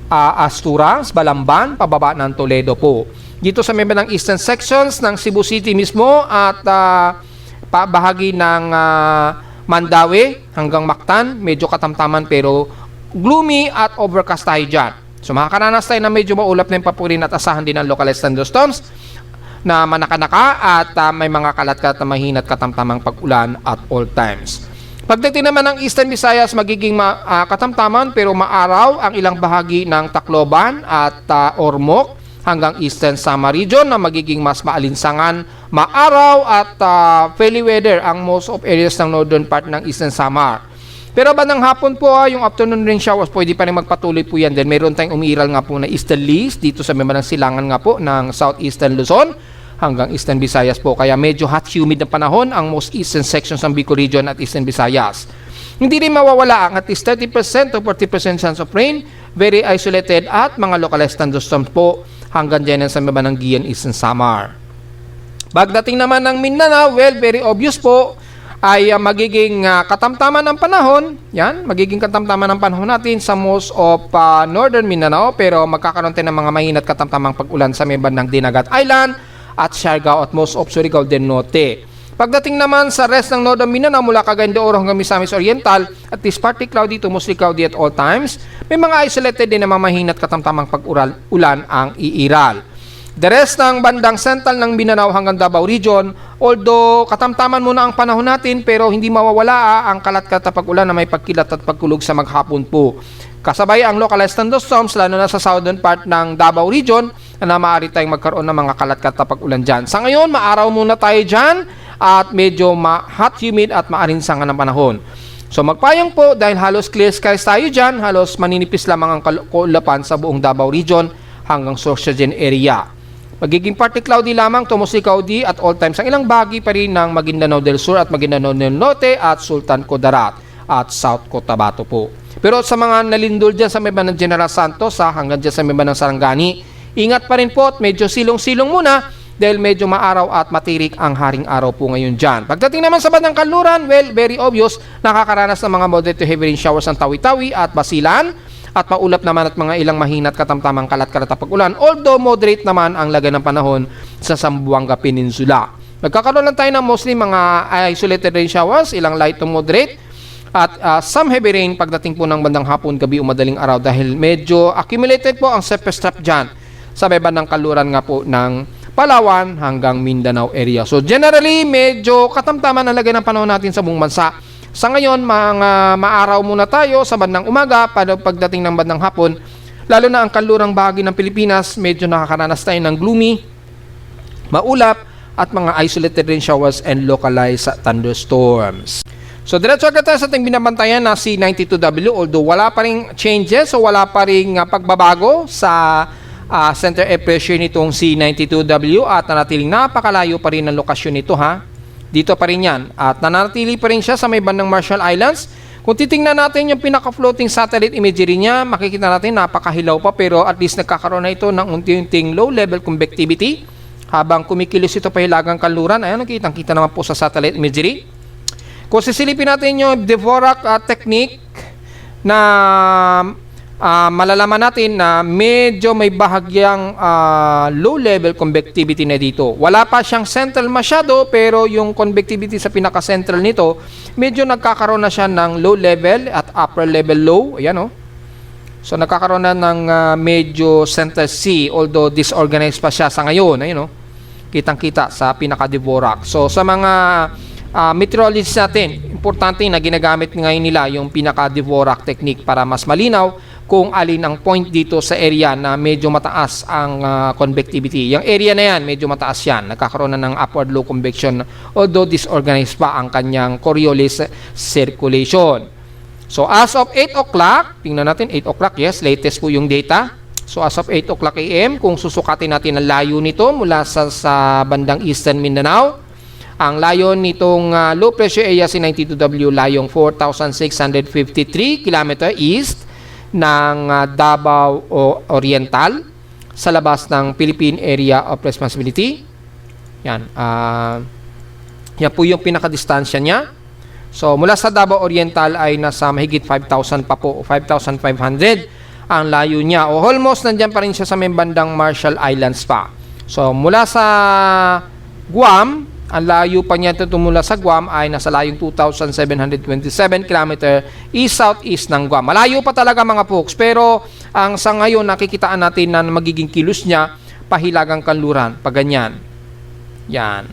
Asturas, Balamban, pababa ng Toledo po. Dito sa may bandang eastern sections ng Cebu City mismo at bahagi ng Mandaue hanggang Mactan, medyo katamtaman pero gloomy at overcast tayo dyan. So makakaranas tayo na medyo maulap na yung papurin at asahan din ng localized thunderstorms na manakanaka at may mga kalat-kalat na mahinat katamtamang pag-ulan at all times. Pagdating naman ng Eastern Visayas, magiging katamtaman pero maaraw ang ilang bahagi ng Tacloban at Ormoc hanggang Eastern Samar Region na magiging mas maalinsangan, maaraw at fairly weather ang most of areas ng northern part ng Eastern Samar. Pero bandang hapon po, yung afternoon rain showers, pwede pa rin magpatuloy po yan. Then meron tayong umiiral nga po na easterlies dito sa may bandang silangan nga po ng southeastern Luzon hanggang Eastern Visayas po. Kaya medyo hot humid na panahon ang most eastern sections ng Bicol Region at Eastern Visayas. Hindi rin mawawala ang at least 30% to 40% chance of rain, very isolated at mga localized thunderstorms po hanggang dyan sa may bandang Gian, Eastern Samar. Pagdating naman ng Mindanao, well, very obvious po, ay magiging katamtaman ng panahon. Yan, magiging katamtaman ng panahon natin sa most of northern Mindanao, pero magkakaroon tayo ng mga mahinat katamtamang pag-ulan sa may bandang Dinagat Island at Siargao at most of Surigao del Norte. Pagdating naman sa rest ng northern Mindanao mula Cagayan de Oro hanggang Misamis Oriental, at least partly cloudy to mostly cloudy at all times, may mga isolated din na mamahinat katamtamang pag-ulan ang iiral. The rest ng bandang central ng Mindanao hanggang Davao Region, although katamtaman muna ang panahon natin, pero hindi mawawala ang kalat-kalat na pag-ulan na may pagkilat at pagkulog sa maghapon po. Kasabay ang localized thunderstorms lalo na sa southern part ng Davao Region na maaari tayong magkaroon ng mga kalat-kalat na pag-ulan dyan. Sa ngayon, maaraw muna tayo dyan at medyo hot, humid at maarinsangan ng panahon. So magpayong po dahil halos clear skies tayo dyan, halos maninipis lamang ang kaulapan sa buong Davao Region hanggang Sorsogon area. Magiging partly cloudy lamang to mostly cloudy at all times. Ang ilang bahagi pa rin ng Maguindanao del Sur at Maguindanao del Norte at Sultan Kudarat at South Cotabato po. Pero sa mga nalindol dyan sa may bandang General Santos hanggang dyan sa may bandang Sarangani, ingat pa rin po at medyo silong-silong muna dahil medyo maaraw at matirik ang haring araw po ngayon dyan. Pagdating naman sa bandang Kanluran, well, very obvious, nakakaranas ng mga moderate to heavy rain showers ng Tawi-Tawi at Basilan at maulap naman at mga ilang mahina at katamtamang kalat-kalat na pag-ulan, although moderate naman ang lagay ng panahon sa Zamboanga Peninsula. Magkakaroon lang tayo ng mostly mga isolated rain showers, ilang light to moderate at some heavy rain pagdating po ng bandang hapon, gabi o madaling araw dahil medyo accumulated po ang surface trap dyan sa may bandang Kanluran nga po ng Palawan hanggang Mindanao area. So generally, medyo katamtaman ang lagay ng panahon natin sa buong bansa. Sa ngayon, mga maaraw muna tayo sa bandang umaga, pagdating ng bandang hapon, lalo na ang kanlurang bahagi ng Pilipinas, medyo nakakaranas tayo ng gloomy, maulap, at mga isolated rain showers and localized thunderstorms. So diretso agad tayo sa ating binabantayan na C92W, although wala pa rin changes, so wala pa rin pagbabago sa center air pressure nitong C92W at nanatiling napakalayo pa rin ang lokasyon nito Dito pa rin yan. At nanatili pa rin siya sa may bandang Marshall Islands. Kung titingnan natin yung pinaka-floating satellite imagery niya, makikita natin napakahilaw pa pero at least nagkakaroon na ito ng unti-unting low-level convectivity habang kumikilos ito pa hilagang Kanluran. Ayan, nakitang-kita naman po sa satellite imagery. Kung sisilipin natin yung Dvorak technique na malalaman natin na medyo may bahagyang low-level convectivity na dito. Wala pa siyang central masyado pero yung convectivity sa pinaka-central nito, medyo nagkakaroon na siya ng low-level at upper-level low. Ayan So nagkakaroon na ng medyo central C although disorganized pa siya sa ngayon. Ayun Kitang-kita sa pinaka-Dvorak. So sa mga meteorologists natin, importante na ginagamit ngayon nila yung pinaka-Dvorak technique para mas malinaw kung alin ang point dito sa area na medyo mataas ang convectivity. Yung area na yan, medyo mataas yan. Nagkakaroon na ng upward low convection although disorganized pa ang kanyang Coriolis circulation. So as of 8 o'clock, tingnan natin 8 o'clock, yes, latest po yung data. So as of 8 o'clock AM, kung susukatin natin ang layo nito mula sa bandang Eastern Mindanao, ang layo nitong low pressure area C92W layong 4,653 km east ng Davao Oriental sa labas ng Philippine Area of Responsibility. Yan. Yan po yung pinakadistansya niya. So, mula sa Davao Oriental ay nasa mahigit 5,000 pa po, 5,500 ang layo niya. O almost nandyan pa rin siya sa may bandang Marshall Islands pa. So, mula sa Guam, ang layo pa niya mula sa Guam ay nasa layong 2,727 km east-southeast ng Guam. Malayo pa talaga mga folks, pero ang sa ngayon nakikitaan natin na magiging kilos niya pahilagang Kanluran, paganyan. Yan.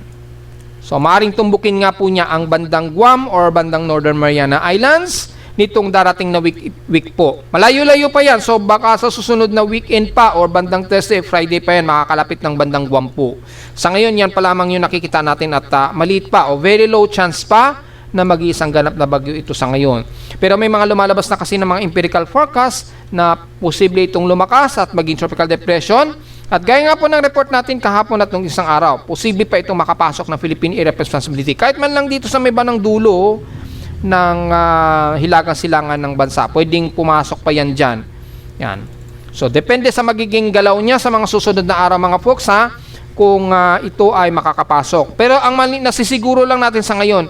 So maaring tumbukin nga po niya ang bandang Guam or bandang Northern Mariana Islands nitong darating na week po. Malayo-layo pa yan. So baka sa susunod na weekend pa or bandang Thursday, Friday pa yan, makakalapit ng bandang Guam po. Sa ngayon, yan pa lamang yung nakikita natin at maliit pa o very low chance pa na mag-iisang ganap na bagyo ito sa ngayon. Pero may mga lumalabas na kasi ng mga empirical forecast na posible itong lumakas at maging tropical depression. At gaya nga po ng report natin kahapon at nung isang araw, posible pa itong makapasok ng Philippine Area of Responsibility. Kahit man lang dito sa may bandang dulo ng hilagang silangan ng bansa, pwedeng pumasok pa yan dyan. Yan. So, depende sa magiging galaw niya sa mga susunod na araw mga folks kung ito ay makakapasok. Pero ang nasisiguro lang natin sa ngayon,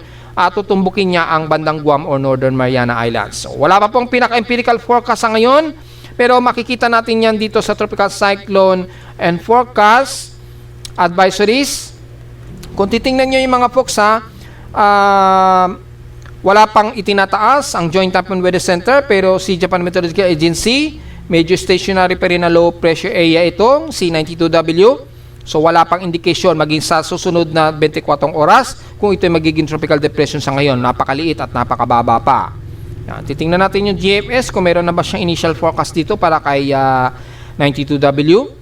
tutumbukin niya ang bandang Guam or Northern Mariana Islands. So, wala pa pong pinaka-empirical forecast sa ngayon, pero makikita natin yan dito sa Tropical Cyclone and Forecast Advisories. Kung titingnan nyo yung mga folks wala pang itinataas ang Joint Typhoon Weather Center, pero si Japan Meteorological Agency, medyo stationary pa rin na low pressure area itong C92W. So wala pang indikasyon maging sa susunod na 24 oras kung ito ay magiging tropical depression sa ngayon. Napakaliit at napakababa pa. Yan. Titingnan natin yung GFS kung meron na ba siyang initial forecast dito para kay 92W.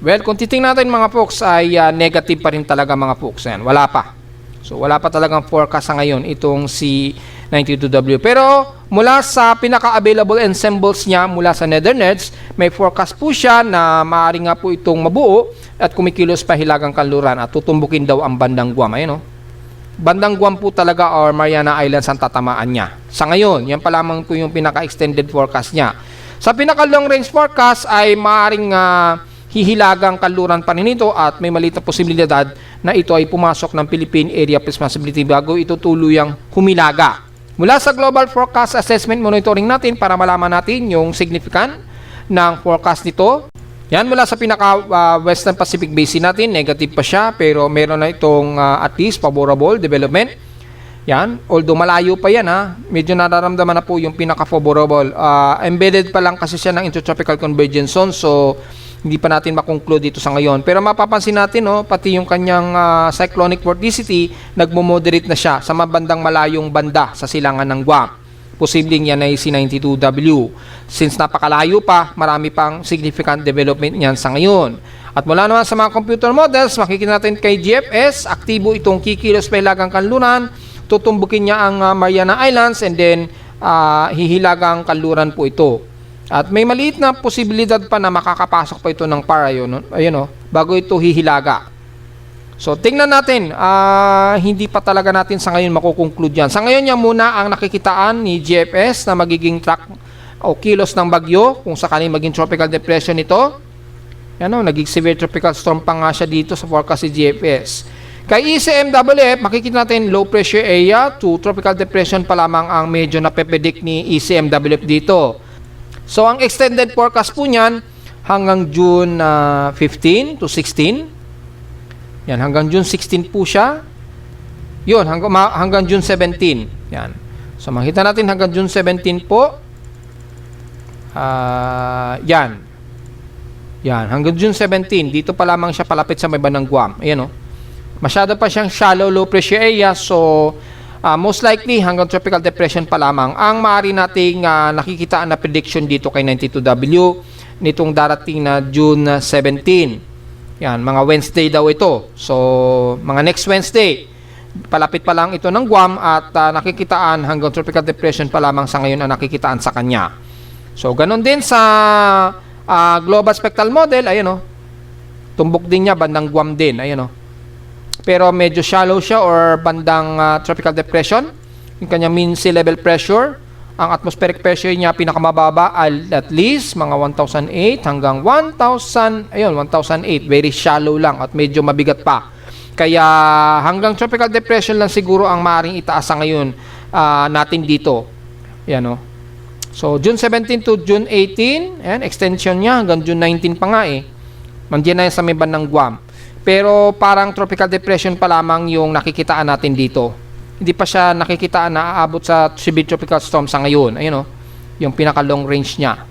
Well, kung titingnan natin mga folks ay negative pa rin talaga mga folks. Yan. Wala pa. So wala pa talagang forecast sa ngayon itong si 92W. Pero mula sa pinaka-available ensembles niya mula sa Netherlands, may forecast po siya na maaari nga po itong mabuo at kumikilos pa hilagang kanluran at tutumbukin daw ang bandang Guam. Ayun, bandang Guam po talaga or Mariana Islands ang tatamaan niya. Sa ngayon, yan pa lamang po yung pinaka-extended forecast niya. Sa pinaka-long range forecast ay maaaring hihilagang kanluran pa rin ito at may maliit na posibilidad na ito ay pumasok ng Philippine Area of Responsibility bago ito tuluyang humilaga. Mula sa Global Forecast Assessment Monitoring natin para malaman natin yung significant ng forecast nito. Yan, mula sa pinaka-Western Pacific Basin natin, negative pa siya pero meron na itong at least favorable development. Yan, although malayo pa yan medyo nararamdaman na po yung pinaka-favorable. Embedded pa lang kasi siya ng Intertropical Convergence Zone, so hindi pa natin makonclude dito sa ngayon. Pero mapapansin natin, pati yung kanyang cyclonic vorticity, nagmo-moderate na siya sa mabandang malayong banda sa silangan ng Guam. Posibleng yan ay C92W. Since napakalayo pa, marami pang significant development niyan sa ngayon. At mula naman sa mga computer models, makikita natin kay GFS, aktibo itong kikilos pa hilagang kanluran, tutumbukin niya ang Mariana Islands and then hihilagang kanluran po ito. At may maliit na posibilidad pa na makakapasok pa ito ng PAR bago ito hihilaga. So tingnan natin, hindi pa talaga natin sa ngayon makukonclude yan. Sa ngayon yan muna ang nakikitaan ni GFS na magiging track o kilos ng bagyo kung sakaling maging tropical depression ito. Yan naging severe tropical storm pa nga siya dito sa forecast ni GFS. Kay ECMWF, makikita natin low pressure area to tropical depression pa lamang ang medyo napepredict ni ECMWF dito. So, ang extended forecast po niyan hanggang June 15 to 16. Yan, hanggang June 16 po siya. Yun, hanggang June 17. Yan. So, makita natin hanggang June 17 po. Yan. Yan, hanggang June 17. Dito pa lamang siya palapit sa may bandang Guam. Ayan, masyado pa siyang shallow low pressure area. So, most likely hanggang tropical depression pa lamang ang maaari nating nakikitaan na prediction dito kay 92W nitong darating na June 17. Yan, mga Wednesday daw ito. So, mga next Wednesday, palapit pa lang ito ng Guam at nakikitaan hanggang tropical depression pa lamang sa ngayon ang nakikitaan sa kanya. So, ganun din sa Global Spectral Model, ayun tumbok din niya bandang Guam din, ayun pero medyo shallow siya or bandang tropical depression. Yung kanyang mean sea level pressure, ang atmospheric pressure niya pinakamababa at least mga 1,008 hanggang 1,000, ayun 1,008, very shallow lang at medyo mabigat pa. Kaya hanggang tropical depression lang siguro ang maaring itaas sa ngayon natin dito. Yan So June 17 to June 18, ayan, extension niya hanggang June 19 pa nga Mandiyan na yan sa may bandang Guam. Pero parang tropical depression pa lamang yung nakikitaan natin dito. Hindi pa siya nakikitaan na aabot sa severe tropical storm sa ngayon. Ayun yung pinaka long range niya.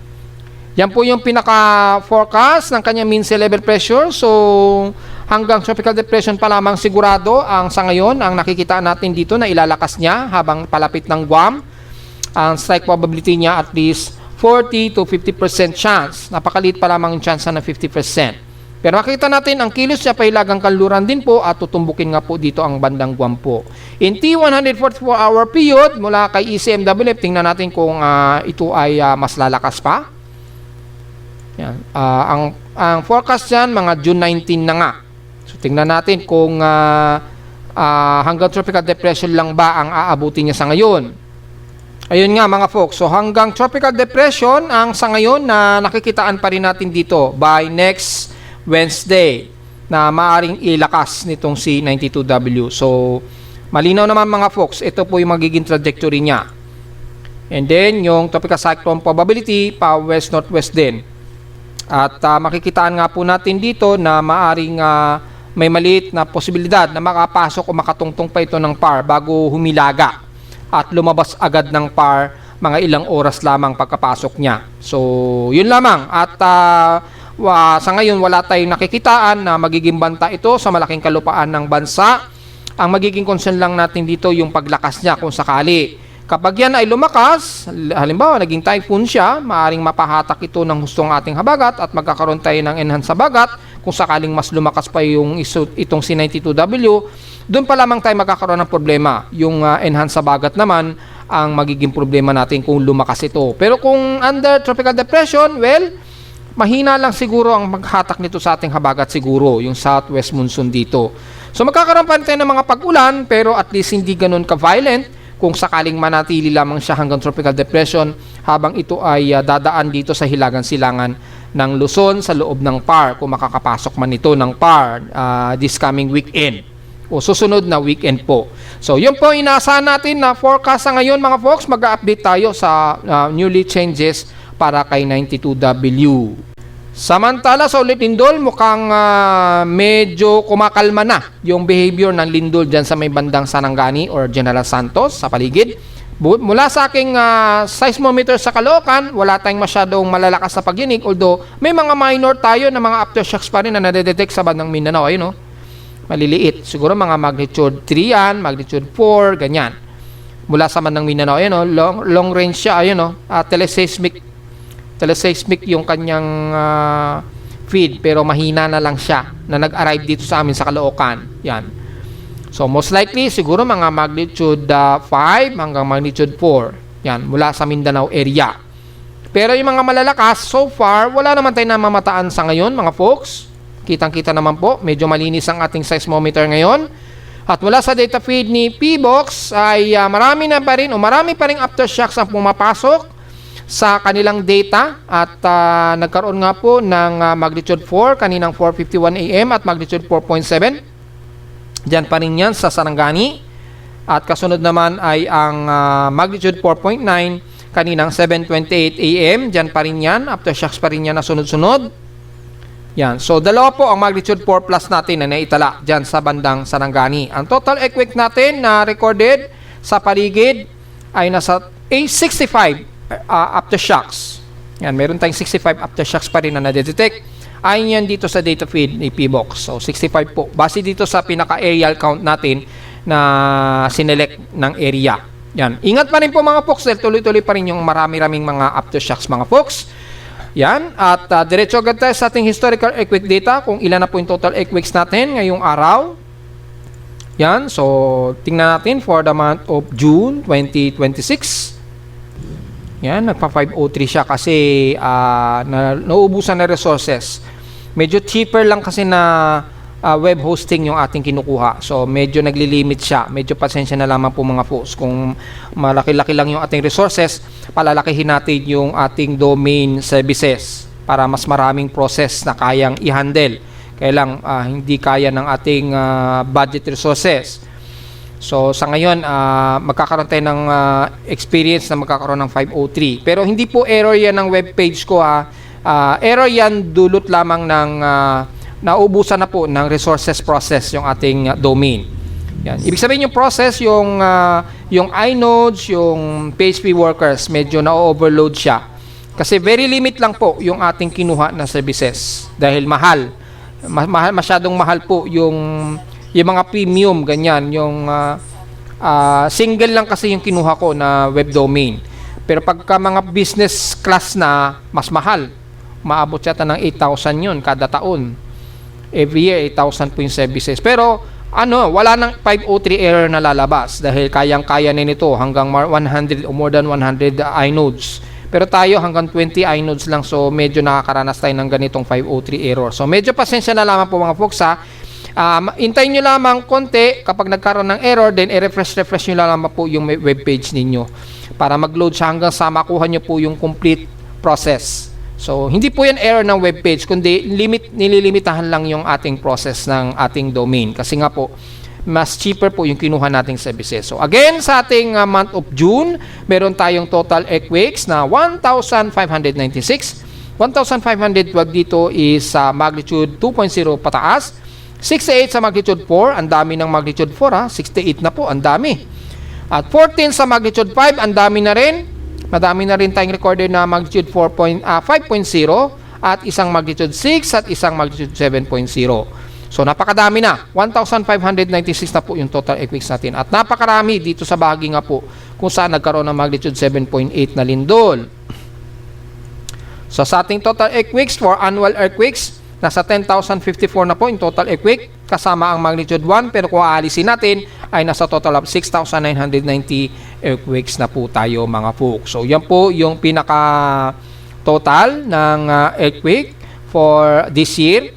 Yan po yung pinaka forecast ng kanyang mean sea level pressure. So hanggang tropical depression pa lamang sigurado ang sa ngayon ang nakikitaan natin dito na ilalakas niya habang palapit ng Guam. Ang strike probability niya at least 40 to 50% chance. Napakaliit pa lamang yung chance na 50%. Pero makita natin ang kilos niya pahilagang kanluran din po at tutumbukin nga po dito ang bandang Guam po. In T144-hour period mula kay ECMWF, tingnan natin kung ito ay mas lalakas pa. Yan. Ang forecast niyan mga June 19 na nga. So tingnan natin kung hanggang tropical depression lang ba ang aabutin niya sa ngayon. Ayun nga mga folks, so hanggang tropical depression ang sa ngayon na nakikitaan pa rin natin dito by next Wednesday na maaring ilakas nitong C92W. So, malinaw naman mga folks, ito po yung magiging trajectory niya. And then, yung tropical cyclone probability, pa west-northwest din. At makikitaan nga po natin dito na maaring may maliit na posibilidad na makapasok o makatungtong pa ito ng PAR bago humilaga at lumabas agad ng PAR mga ilang oras lamang pagkapasok niya. So, yun lamang. At sa ngayon wala tayong nakikitaan na magiging banta ito sa malaking kalupaan ng bansa. Ang magiging concern lang natin dito yung paglakas niya kung sakali. Kapag yan ay lumakas, halimbawa naging typhoon siya, maaring mapahatak ito ng hustong ating habagat at magkakaroon tayo ng enhanced habagat kung sakaling mas lumakas pa yung itong C92W, doon pa lamang tayo magkakaroon ng problema. Yung enhanced Habagat naman ang magiging problema natin kung lumakas ito. Pero kung under tropical depression, well, mahina lang siguro ang maghatak nito sa ating habagat siguro, yung southwest monsoon dito. So magkakaroon pa rin tayo ng mga pag-ulan, pero at least hindi ganun ka-violent kung sakaling manatili lamang siya hanggang tropical depression habang ito ay dadaan dito sa hilagan-silangan ng Luzon sa loob ng PAR, kung makakapasok man ito ng PAR this coming weekend o susunod na weekend po. So yun po inaasahan natin na forecast sa ngayon mga folks. Mag-update tayo sa newly changes para kay 92W. Samantala sa ulit lindol, mukhang medyo kumakalma na yung behavior ng lindol dyan sa may bandang Sarangani or General Santos sa paligid. Mula sa aking seismometer sa Caloocan, wala tayong masyadong malalakas na pagyinig, although may mga minor tayo na mga aftershocks pa rin na nadedetect sa bandang Mindanao. Ayun, maliliit. Siguro mga magnitude 3 yan, magnitude 4, ganyan. Mula sa bandang Mindanao, ayun, long range siya, ayun, teleseismic yung kanyang feed, pero mahina na lang siya na nag-arrive dito sa amin sa Caloocan. Yan. So most likely siguro mga magnitude 5 hanggang magnitude 4. Yan, mula sa Mindanao area. Pero yung mga malalakas, so far wala naman tayong namamataan sa ngayon mga folks. Kitang-kita naman po, medyo malinis ang ating seismometer ngayon. At mula sa data feed ni PBOX ay marami pa rin aftershocks ang pumapasok sa kanilang data at nagkaroon nga po ng magnitude 4 kaninang 4:51 AM at magnitude 4.7. Diyan pa rin yan sa Sarangani. At kasunod naman ay ang magnitude 4.9 kaninang 7:28 AM. Diyan pa rin yan. Aftershocks pa rin yan na sunod-sunod. Yan. So dalawa po ang magnitude 4 plus natin na naitala diyan sa bandang Sarangani. Ang total earthquake natin na recorded sa paligid ay nasa 65 aftershocks. Yan, meron tayong 65 aftershocks pa rin na nadetect. Ayon yan dito sa data feed ni PBOX. So 65 po. Base dito sa pinaka-aerial count natin na sinelect ng area. Yan. Ingat pa rin po mga folks dahil tuloy-tuloy pa rin yung marami-raming mga aftershocks mga folks. Yan. At diretso agad tayo sa ating historical earthquake data kung ilan na po yung total earthquakes natin ngayong araw. Yan. So tingnan natin for the month of June 2026. Yan, nagpa-503 siya kasi nauubusan na resources. Medyo cheaper lang kasi na web hosting yung ating kinukuha. So, medyo naglilimit siya. Medyo pasensya na lamang po mga folks. Kung malaki-laki lang yung ating resources, palalakihin natin yung ating domain services para mas maraming process na kayang i-handle. Kaya lang, hindi kaya ng ating budget resources. So sa ngayon magkakaroon tayo ng experience na magkakaroon ng 503. Pero hindi po error yan ng web page ko error yan dulot lamang ng naubusan na po ng resources process yung ating domain. Yan. Ibig sabihin yung process yung inodes, yung PHP workers medyo na-overload siya. Kasi very limit lang po yung ating kinuha na services dahil masyadong mahal po yung mga premium, ganyan, yung single lang kasi yung kinuha ko na web domain. Pero pagka mga business class na, mas mahal. Maabot yata ng 8,000 yun kada taon. Every year, 8,000 po yung services. Pero, wala nang 503 error na lalabas dahil kayang-kaya na nito hanggang 100 o more than 100 inodes. Pero tayo hanggang 20 inodes lang, so medyo nakakaranas tayo ng ganitong 503 error. So, medyo pasensya na lamang po mga folks hintayin nyo lamang konti kapag nagkaroon ng error, then i-refresh nyo lamang po yung web page ninyo para mag-load siya hanggang sa makuha nyo po yung complete process. So, hindi po yan error ng web page, kundi nililimitahan lang yung ating process ng ating domain. Kasi nga po, mas cheaper po yung kinuha nating services. So, again, sa ating month of June, meron tayong total earthquakes na 1,596. 1,512 dito is magnitude 2.0 pataas. 68 sa magnitude 4, ang dami ng magnitude 4 68 na po, ang dami. At 14 sa magnitude 5, ang dami na rin. Madami na rin tayong recorded na magnitude 5.0 at isang magnitude 6 at isang magnitude 7.0. So napakadami na. 1,596 na po yung total earthquakes natin. At napakarami dito sa bahagi nga po kung saan nagkaroon ng magnitude 7.8 na lindol. So sa ating total earthquakes for annual earthquakes, nasa 10,054 na po in total earthquake kasama ang magnitude 1, pero kung aalisin natin ay nasa total of 6,990 earthquakes na po tayo mga folks. So yan po yung pinaka total ng earthquake for this year.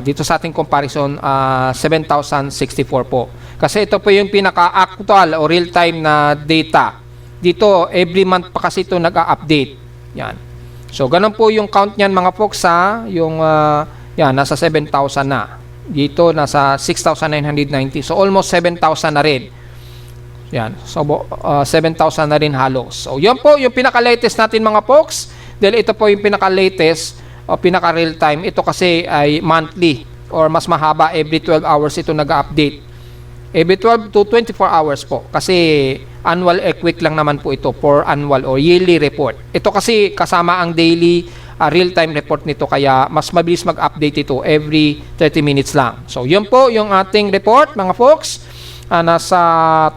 Dito sa ating comparison, 7,064 po. Kasi ito po yung pinaka-actual o real-time na data. Dito, every month pa kasi ito nag-update. Yan. So, ganun po yung count niyan mga folks ha. Yung, yan, nasa 7,000 na. Dito, nasa 6,990. So, almost 7,000 na rin. Yan. So, 7,000 na rin halos. So, yan po yung pinaka-latest natin mga folks. Dahil ito po yung pinaka-latest o pinaka-real time. Ito kasi ay monthly or mas mahaba, every 12 hours ito nag-update. Every 12 to 24 hours po. Kasi annual earthquake lang naman po ito for annual or yearly report. Ito kasi kasama ang daily real-time report nito kaya mas mabilis mag-update ito every 30 minutes lang. So yun po yung ating report mga folks. Nasa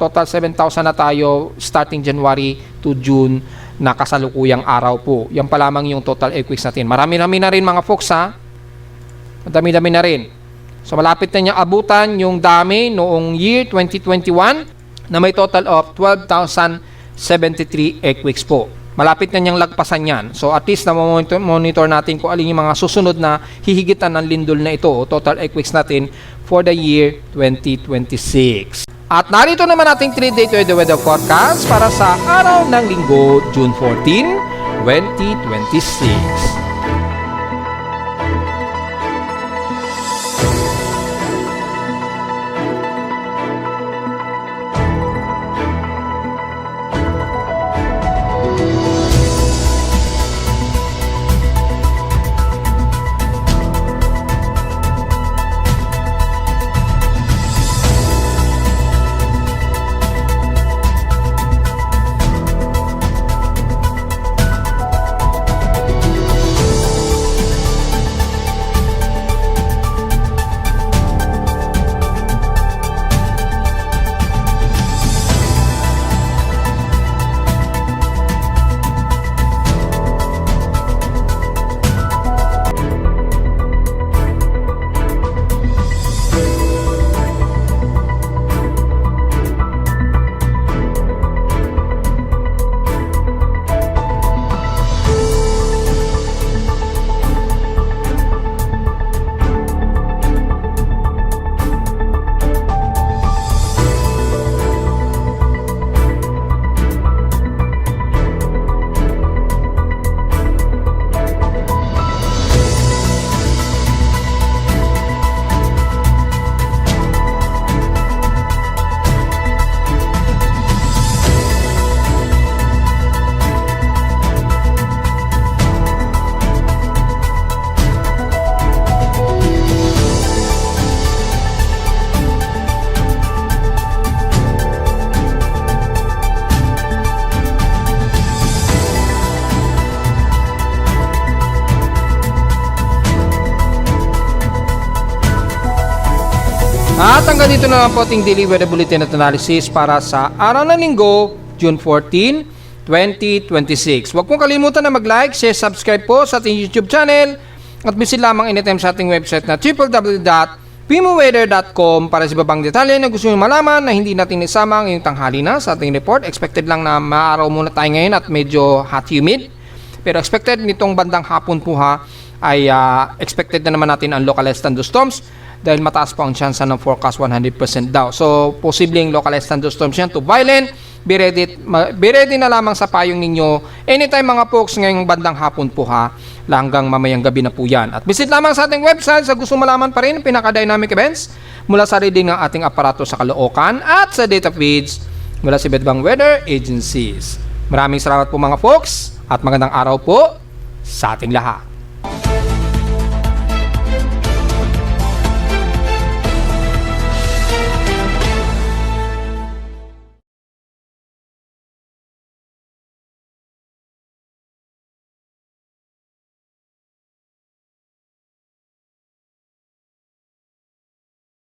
total 7,000 na tayo starting January to June na kasalukuyang araw po. Yan pa lamang yung total earthquakes natin. Marami-rami na rin mga folks ha. Madami-dami na rin. So malapit na niya abutan yung dami noong year 2021 na may total of 12,073 earthquakes po. Malapit na niyang lagpasan yan. So at least na monitor natin kung alin yung mga susunod na hihigitan ng lindol na ito o total earthquakes natin for the year 2026. At narito naman ating 3-day weather forecast para sa araw ng linggo, June 14, 2026. At hanggang dito na lang po ating daily weather bulletin at analysis para sa araw ng linggo, June 14, 2026. Huwag pong kalimutan na mag-like, share, subscribe po sa ating YouTube channel at visit lamang anytime sa ating website na www.pimoweather.com para sa ibang detalye na gusto nyo malaman na hindi natin isama ngayong tanghali na sa ating report. Expected lang na maaraw muna tayo ngayon at medyo hot humid. Pero expected nitong bandang hapon po ha ay expected na naman natin ang localized thunderstorms dahil mataas po ang chance ng forecast 100% daw. So, posibleng localized thunderstorms yan to violent. Be ready na lamang sa payong ninyo anytime mga folks ngayong bandang hapon po ha. Hanggang mamayang gabi na po yan. At visit lamang sa ating website sa gusto malaman pa rin pinaka-dynamic events mula sa reading ng ating aparato sa Caloocan at sa data feeds mula sa iba't ibang weather agencies. Maraming salamat po mga folks at magandang araw po sa ating lahat.